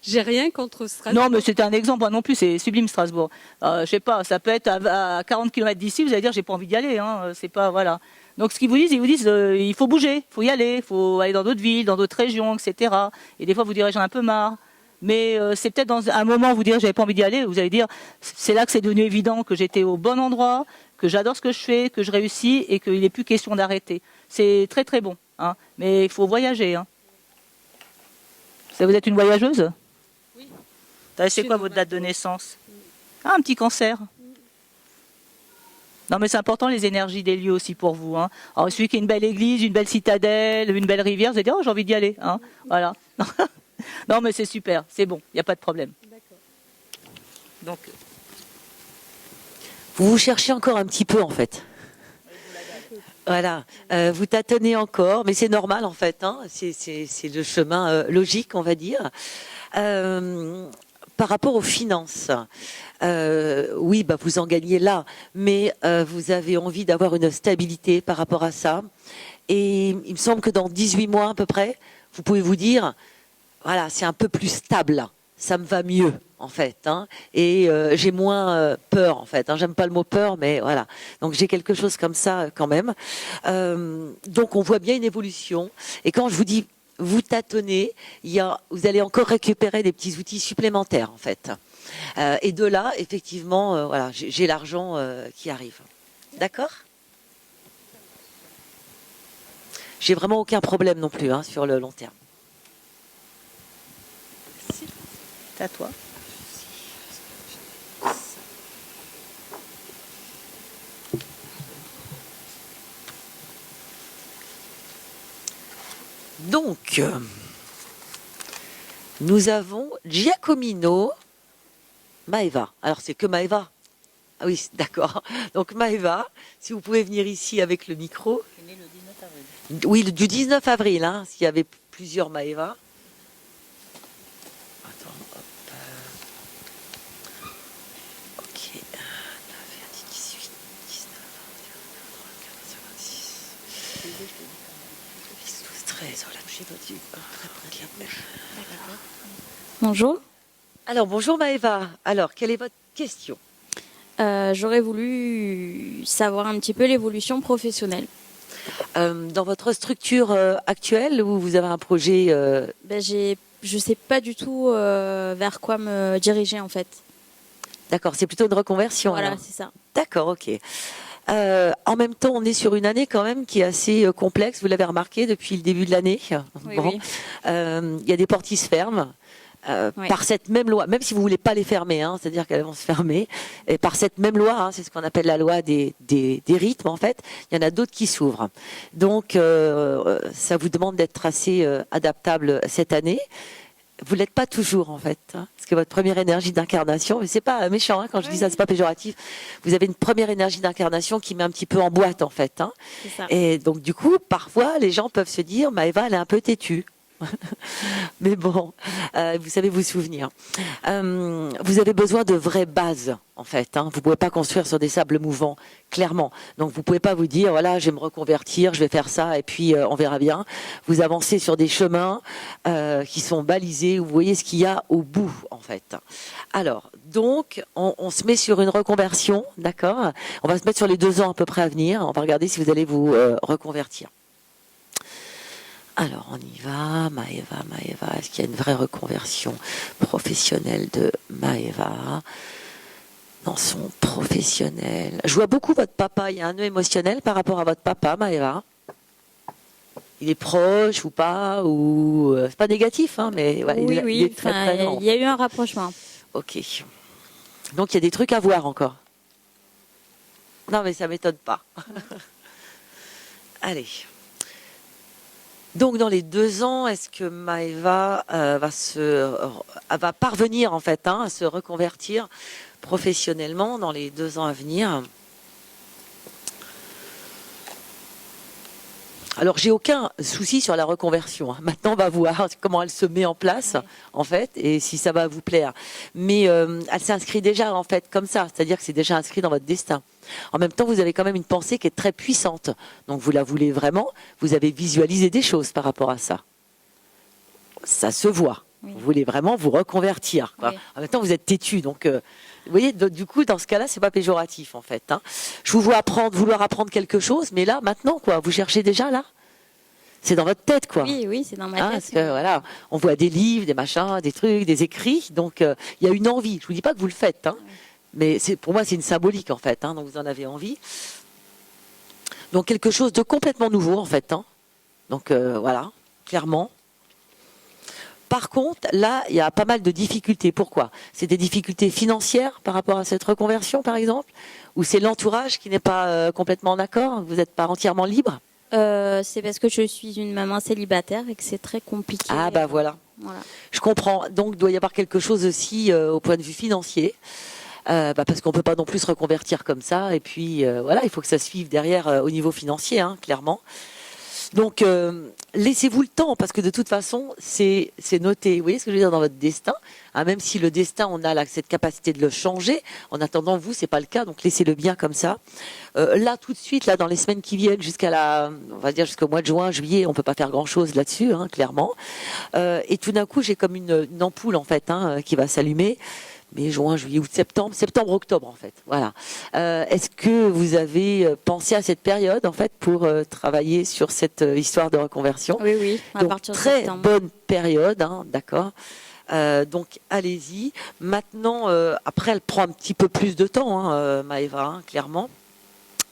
J'ai rien contre Strasbourg. Non, mais c'était un exemple, moi non plus, c'est sublime Strasbourg. Je sais pas, ça peut être à 40 km d'ici, vous allez dire, j'ai pas envie d'y aller. Hein. C'est pas, voilà. Donc ce qu'ils vous disent, ils vous disent, il faut bouger, il faut y aller, il faut aller dans d'autres villes, dans d'autres régions, etc. Et des fois, vous direz, j'en ai un peu marre. Mais c'est peut-être dans un moment où vous direz, j'avais pas envie d'y aller, vous allez dire, c'est là que c'est devenu évident que j'étais au bon endroit, que j'adore ce que je fais, que je réussis et qu'il n'est plus question d'arrêter. C'est très très bon. Hein. Mais il faut voyager. Hein. Vous êtes une voyageuse? Oui. C'est quoi votre date de naissance? Ah, un petit cancer. Non, mais c'est important les énergies des lieux aussi pour vous. Hein. Alors, celui qui a une belle église, une belle citadelle, une belle rivière, vous allez dire, oh, j'ai envie d'y aller. Hein. Voilà. Non, mais c'est super, c'est bon, il n'y a pas de problème. D'accord. Donc, vous vous cherchez encore un petit peu en fait. Voilà, vous tâtonnez encore, mais c'est normal en fait. Hein. C'est le chemin logique, on va dire. Par rapport aux finances, oui, bah, vous en gagnez là, mais vous avez envie d'avoir une stabilité par rapport à ça. Et il me semble que dans 18 mois à peu près, vous pouvez vous dire, voilà, c'est un peu plus stable, ça me va mieux en fait, hein, et j'ai moins peur en fait. Hein, j'aime pas le mot peur, mais voilà. Donc j'ai quelque chose comme ça quand même. Donc on voit bien une évolution. Et quand je vous dis vous tâtonnez, vous allez encore récupérer des petits outils supplémentaires en fait. Et de là, effectivement, voilà, j'ai l'argent qui arrive. D'accord ? J'ai vraiment aucun problème non plus hein, sur le long terme. c'est à toi. Donc, nous avons Giacomino, Maeva. Alors, c'est que Maeva. Ah oui, d'accord. Donc, Maeva, si vous pouvez venir ici avec le micro. C'est né le 19 avril. Oui, du 19 avril, hein, s'il y avait plusieurs Maeva. Attends, hop. Ok. 9, 18, 19, 21, 22, 23, 26. 12, 13, oh là, j'ai battu. Bonjour. Alors, bonjour Maeva. Alors, quelle est votre question? J'aurais voulu savoir un petit peu l'évolution professionnelle. Dans votre structure actuelle, où vous avez un projet Je ne sais pas du tout vers quoi me diriger en fait. D'accord, c'est plutôt une reconversion. Voilà, alors. c'est ça. D'accord, ok. En même temps, on est sur une année quand même qui est assez complexe. Vous l'avez remarqué depuis le début de l'année. Oui, Bon. oui. Il y a des portes qui se ferment. Oui. Par cette même loi, même si vous voulez pas les fermer, hein, c'est-à-dire qu'elles vont se fermer, et par cette même loi, hein, c'est ce qu'on appelle la loi des rythmes en fait, il y en a d'autres qui s'ouvrent. Donc ça vous demande d'être assez adaptable cette année. Vous l'êtes pas toujours en fait, hein, parce que votre première énergie d'incarnation, mais c'est pas méchant hein, quand je dis ça, c'est pas péjoratif. Vous avez une première énergie d'incarnation qui met un petit peu en boîte en fait, hein. C'est ça. Et donc du coup, parfois les gens peuvent se dire, Maëva, elle est un peu têtue. Mais bon, vous savez vous souvenir. Vous avez besoin de vraies bases, en fait. Hein. Vous pouvez pas construire sur des sables mouvants, clairement. Donc vous pouvez pas vous dire, voilà, je vais me reconvertir, je vais faire ça, et puis on verra bien. Vous avancez sur des chemins qui sont balisés. Où vous voyez ce qu'il y a au bout, en fait. Alors, donc, on se met sur une reconversion, d'accord. On va se mettre sur les 2 ans à peu près à venir. On va regarder si vous allez vous reconvertir. Alors, on y va. Maëva. Est-ce qu'il y a une vraie reconversion professionnelle de Maëva dans son professionnel? Je vois beaucoup votre papa. Il y a un nœud émotionnel par rapport à votre papa, Maëva. Il est proche ou pas, ou c'est pas négatif, hein, mais ouais, Oui, il est très présent. il y a eu un rapprochement. Ok. Donc, il y a des trucs à voir encore. Non, mais ça m'étonne pas. Allez. Donc dans les 2 ans, est-ce que Maëva va parvenir en fait à se reconvertir professionnellement dans les 2 ans à venir? Alors j'ai aucun souci sur la reconversion. Maintenant on va voir comment elle se met en place en fait et si ça va vous plaire. Mais elle s'inscrit déjà en fait comme ça, c'est-à-dire que c'est déjà inscrit dans votre destin. En même temps, vous avez quand même une pensée qui est très puissante. Donc vous la voulez vraiment, vous avez visualisé des choses par rapport à ça. Ça se voit. Oui. Vous voulez vraiment vous reconvertir. Quoi. Oui. En même temps, vous êtes têtu. Donc, vous voyez, du coup, dans ce cas-là, c'est pas péjoratif en fait. Hein. Je vous vois vouloir apprendre quelque chose, mais là, maintenant, quoi, vous cherchez déjà là. C'est dans votre tête, quoi. Oui, c'est dans ma tête. Parce que, voilà, on voit des livres, des machins, des trucs, des écrits. Donc, il y a une envie. Je vous dis pas que vous le faites. Hein. Oui. Mais pour moi, c'est une symbolique, en fait. Hein, donc, vous en avez envie. Donc, quelque chose de complètement nouveau, en fait. Hein. Donc, voilà, clairement. Par contre, là, il y a pas mal de difficultés. Pourquoi? C'est des difficultés financières par rapport à cette reconversion, par exemple? Ou c'est l'entourage qui n'est pas complètement en accord? Vous n'êtes pas entièrement libre? C'est parce que je suis une maman célibataire et que c'est très compliqué. Ah, bah voilà. Je comprends. Donc, il doit y avoir quelque chose aussi au point de vue financier. Parce qu'on peut pas non plus se reconvertir comme ça. Et puis, voilà, il faut que ça se suive derrière au niveau financier, hein, clairement. Donc, laissez-vous le temps, parce que de toute façon, c'est noté. Vous voyez ce que je veux dire dans votre destin, hein, même si le destin, on a cette capacité de le changer. En attendant, vous, c'est pas le cas, donc laissez-le bien comme ça. Là, tout de suite, là, dans les semaines qui viennent, on va dire jusqu'au mois de juin, juillet, on peut pas faire grand-chose là-dessus, hein, clairement. Et tout d'un coup, j'ai comme une ampoule en fait, hein, qui va s'allumer. Mais juin, juillet, août, septembre, octobre en fait. Voilà. Est-ce que vous avez pensé à cette période en fait pour travailler sur cette histoire de reconversion? Oui. À donc, partir de très septembre. bonne période, hein, d'accord. Donc allez-y. Maintenant, après, elle prend un petit peu plus de temps, hein, Maëva, hein, clairement.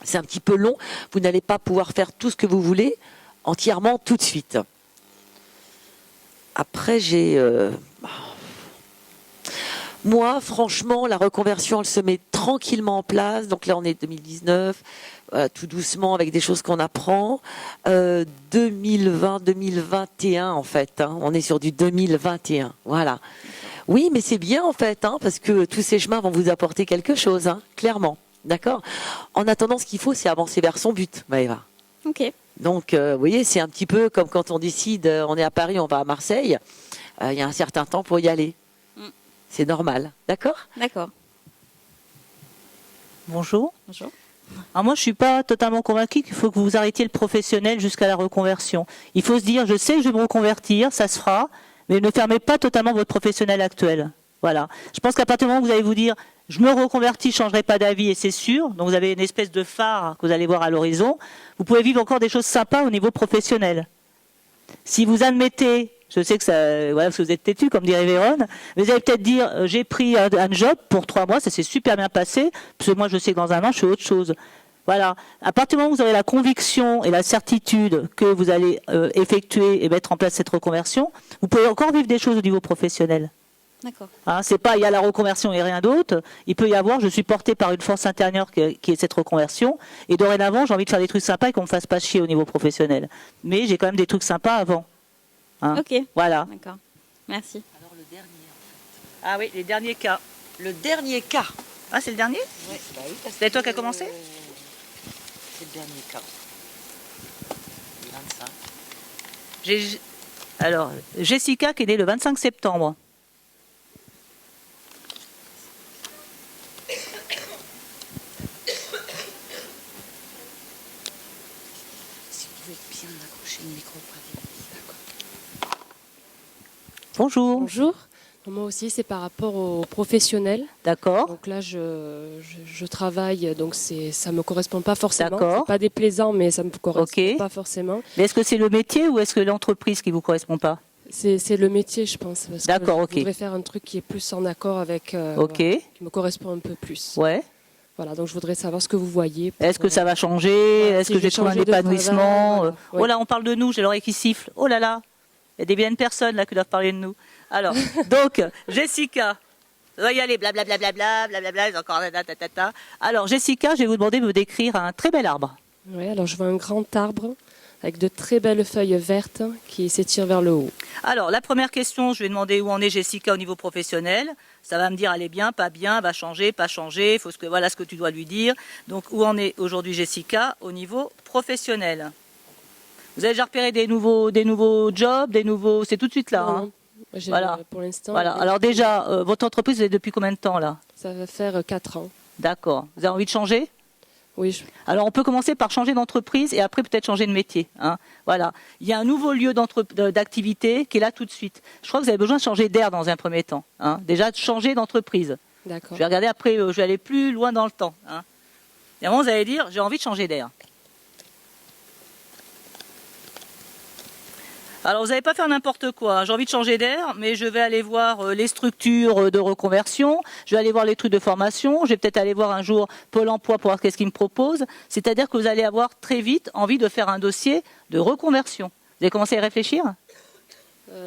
C'est un petit peu long. Vous n'allez pas pouvoir faire tout ce que vous voulez entièrement tout de suite. Après, moi, franchement, la reconversion, elle se met tranquillement en place. Donc là, on est 2019, tout doucement, avec des choses qu'on apprend. 2020, 2021, en fait. Hein, on est sur du 2021. Voilà. Oui, mais c'est bien, en fait, hein, parce que tous ces chemins vont vous apporter quelque chose, hein, clairement. D'accord? En attendant, ce qu'il faut, c'est avancer vers son but, Maëva. Ok. Donc, vous voyez, c'est un petit peu comme quand on décide, on est à Paris, on va à Marseille. Il y a un certain temps pour y aller. C'est normal, d'accord? D'accord. Bonjour. Bonjour. Alors moi, je suis pas totalement convaincue qu'il faut que vous arrêtiez le professionnel jusqu'à la reconversion. Il faut se dire, je sais que je vais me reconvertir, ça se fera, mais ne fermez pas totalement votre professionnel actuel. Voilà. Je pense qu'à partir du moment où vous allez vous dire, je me reconvertis, je changerai pas d'avis et c'est sûr, donc vous avez une espèce de phare que vous allez voir à l'horizon, vous pouvez vivre encore des choses sympas au niveau professionnel. Si vous admettez, je sais que ça, voilà, parce que vous êtes têtu, comme dirait Vérone, mais vous allez peut-être dire, j'ai pris un job pour 3 mois, ça s'est super bien passé, parce que moi je sais que dans un an je fais autre chose. Voilà. À partir du moment où vous avez la conviction et la certitude que vous allez effectuer et mettre en place cette reconversion, vous pouvez encore vivre des choses au niveau professionnel. D'accord. Hein, c'est pas il y a la reconversion et rien d'autre. Il peut y avoir, je suis porté par une force intérieure qui est cette reconversion, et dorénavant j'ai envie de faire des trucs sympas et qu'on me fasse pas chier au niveau professionnel. Mais j'ai quand même des trucs sympas avant. Hein. Ok. Voilà. D'accord. Merci. Alors le dernier, en Ah oui, les derniers cas. fait. Le dernier cas. Ah, c'est le dernier? Ouais, bah oui, parce C'est toi que, qui as commencé? C'est le dernier cas. Le 25. Alors, Jessica qui est née le 25 septembre. Si vous pouvez bien accrocher le micro. Bonjour. Bonjour. Moi aussi, c'est par rapport aux professionnels. D'accord. Donc là, je travaille, donc ça me correspond pas forcément. D'accord. C'est pas déplaisant, mais ça me correspond pas forcément. Mais est-ce que c'est le métier ou est-ce que l'entreprise qui vous correspond pas? C'est le métier, je pense. D'accord, ok. Je voudrais faire un truc qui est plus en accord avec, Ok. voilà, qui me correspond un peu plus. Ouais. Voilà, donc je voudrais savoir ce que vous voyez. Est-ce que ça va changer? Voilà, Est-ce si que je vais j'ai trouvé un changer de épanouissement? travail, voilà. Oh Oui. là, on parle de nous, j'ai l'oreille qui siffle. Oh là là, il y a des bien personnes là qui doivent parler de nous. Alors, donc, Jessica, on va y aller, blablabla, blablabla, encore ta. Alors, Jessica, je vais vous demander de me décrire un très bel arbre. Oui, alors je vois un grand arbre avec de très belles feuilles vertes qui s'étirent vers le haut. Alors, la première question, je vais demander où en est Jessica au niveau professionnel. Ça va me dire, elle est bien, pas bien, va changer, pas changer, voilà ce que tu dois lui dire. Donc, où en est aujourd'hui Jessica au niveau professionnel? Vous avez déjà repéré des nouveaux jobs, c'est tout de suite là. Non, hein. non. Voilà. Pour l'instant. Voilà. Alors déjà, votre entreprise, vous êtes depuis combien de temps là? Ça va faire 4 ans. D'accord. Vous avez envie de changer? Oui. Alors on peut commencer par changer d'entreprise et après peut-être changer de métier. Hein. Voilà. Il y a un nouveau lieu d'activité qui est là tout de suite. Je crois que vous avez besoin de changer d'air dans un premier temps. Hein. Déjà de changer d'entreprise. D'accord. Je vais regarder après, je vais aller plus loin dans le temps. Hein. Et à un moment, vous allez dire, j'ai envie de changer d'air. Alors, vous n'allez pas faire n'importe quoi. J'ai envie de changer d'air, mais je vais aller voir les structures de reconversion. Je vais aller voir les trucs de formation. Je vais peut-être aller voir un jour Pôle emploi pour voir qu'est-ce qu'ils me proposent. C'est-à-dire que vous allez avoir très vite envie de faire un dossier de reconversion. Vous avez commencé à y réfléchir?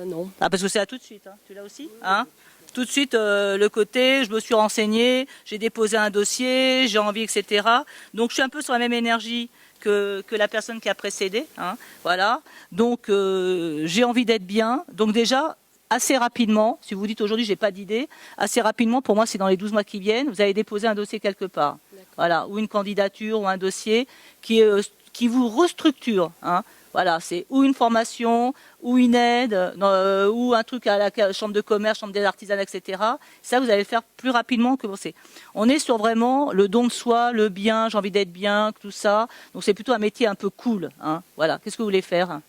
Non. Ah, parce que c'est là tout de suite. Hein. Tu l'as aussi hein? Tout de suite, le côté, je me suis renseignée, j'ai déposé un dossier, j'ai envie, etc. Donc, je suis un peu sur la même énergie que la personne qui a précédé. Hein, voilà. Donc, j'ai envie d'être bien. Donc, déjà, assez rapidement, si vous dites aujourd'hui, j'ai pas d'idée, assez rapidement, pour moi, c'est dans les 12 mois qui viennent, vous allez déposer un dossier quelque part. Voilà. Ou une candidature, ou un dossier qui vous restructure. Hein. Voilà, c'est ou une formation, ou une aide, ou un truc à la chambre de commerce, chambre des artisanats, etc. Ça, vous allez le faire plus rapidement que c'est. On est sur vraiment le don de soi, le bien, j'ai envie d'être bien, tout ça. Donc c'est plutôt un métier un peu cool. Hein. Voilà. Qu'est-ce que vous voulez faire?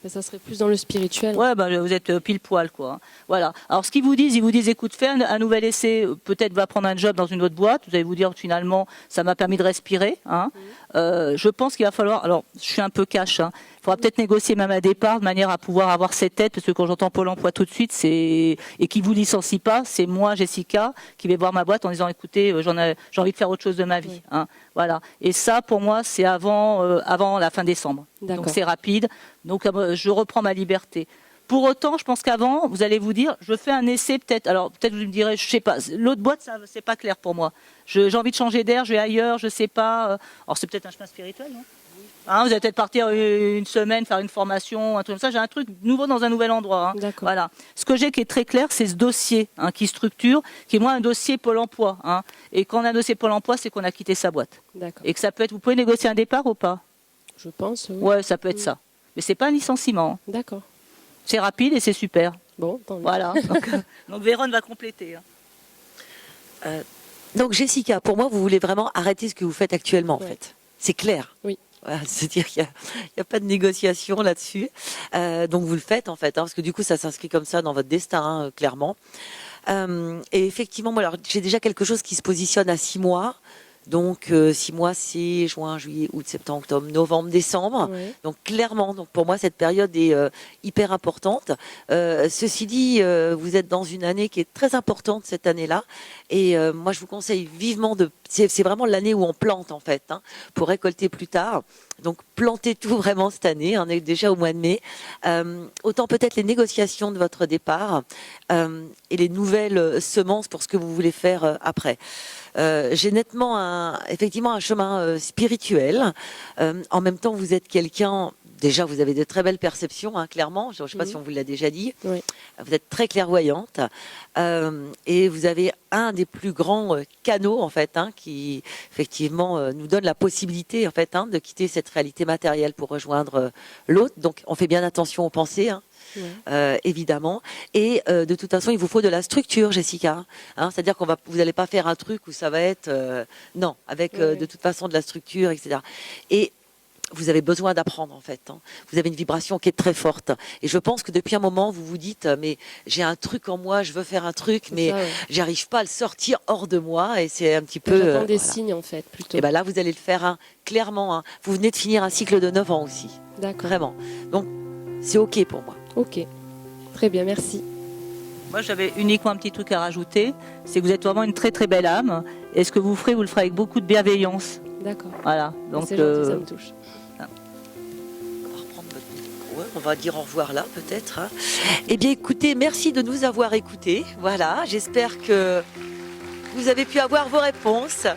Mais ça serait plus dans le spirituel. Ouais, vous êtes pile poil, quoi. Voilà. Alors, ce qu'ils vous disent, écoute, fais un nouvel essai, peut-être va prendre un job dans une autre boîte. Vous allez vous dire, finalement, ça m'a permis de respirer. Hein. Je pense qu'il va falloir, alors, je suis un peu cash, hein. Il faudra peut-être négocier même à départ de manière à pouvoir avoir cette aide, parce que quand j'entends Pôle emploi tout de suite, et qui vous licencie pas, c'est moi, Jessica, qui vais voir ma boîte en disant, écoutez, j'ai envie de faire autre chose de ma vie. Hein. Voilà. Et ça, pour moi, c'est avant la fin décembre. Donc c'est rapide. Donc je reprends ma liberté. Pour autant, je pense qu'avant, vous allez vous dire, je fais un essai peut-être. Alors peut-être vous me direz, je sais pas. L'autre boîte, ça c'est pas clair pour moi. J'ai envie de changer d'air, je vais ailleurs, je sais pas. Alors c'est peut-être un chemin spirituel, non? Hein, vous allez peut-être partir une semaine, faire une formation, un truc comme ça. J'ai un truc nouveau dans un nouvel endroit. Hein. Voilà. Ce que j'ai qui est très clair, c'est ce dossier hein, qui structure, qui est moi un dossier Pôle emploi. Hein. Et quand on a un dossier Pôle emploi, c'est qu'on a quitté sa boîte. Et que ça peut être. Vous pouvez négocier un départ ou pas? Je pense. Oui. Ouais, ça peut être ça. Mais c'est pas un licenciement. D'accord. C'est rapide et c'est super. Bon, tant mieux. Voilà. Donc Véronne va compléter. Hein. Donc Jessica, pour moi, vous voulez vraiment arrêter ce que vous faites actuellement, en fait. C'est clair. Oui. Voilà, c'est-à-dire qu'il n'y a pas de négociation là-dessus. Donc vous le faites, en fait, hein, parce que du coup, ça s'inscrit comme ça dans votre destin, hein, clairement. Et effectivement, moi, alors, j'ai déjà quelque chose qui se positionne à 6 mois. Donc 6 mois, c'est juin, juillet, août, septembre, octobre, novembre, décembre. Oui. Donc clairement, donc pour moi, cette période est hyper importante. Ceci dit, vous êtes dans une année qui est très importante cette année-là. Et moi, je vous conseille vivement de c'est vraiment l'année où on plante en fait, hein, pour récolter plus tard. Donc plantez tout vraiment cette année, on est déjà au mois de mai. Autant peut-être les négociations de votre départ et les nouvelles semences pour ce que vous voulez faire après. J'ai nettement effectivement un chemin spirituel. En même temps, vous êtes quelqu'un... Déjà, vous avez de très belles perceptions, hein, clairement. Je ne sais pas si on vous l'a déjà dit. Oui. Vous êtes très clairvoyante et vous avez un des plus grands canaux, en fait, hein, qui effectivement nous donne la possibilité, en fait, hein, de quitter cette réalité matérielle pour rejoindre l'autre. Donc, on fait bien attention aux pensées. Hein. Évidemment, et de toute façon il vous faut de la structure, Jessica, hein, c'est-à-dire vous n'allez pas faire un truc où ça va être non, avec de toute façon de la structure, etc. Et vous avez besoin d'apprendre en fait, hein. Vous avez une vibration qui est très forte et je pense que depuis un moment vous vous dites mais j'ai un truc en moi, je veux faire un truc mais j'arrive pas à le sortir hors de moi et c'est un petit peu j'attends des signes en fait plutôt. Et ben là vous allez le faire, hein, clairement, hein. Vous venez de finir un cycle de 9 ans aussi. D'accord. Vraiment. Donc c'est ok pour moi. Ok, très bien, merci. Moi, j'avais uniquement un petit truc à rajouter, c'est que vous êtes vraiment une très très belle âme. Et ce que vous ferez avec beaucoup de bienveillance. D'accord. Voilà. Donc, c'est gentil, ça me touche. On va reprendre notre micro, on va dire au revoir là, peut-être. Hein. Eh bien, écoutez, merci de nous avoir écoutés. Voilà, j'espère que vous avez pu avoir vos réponses.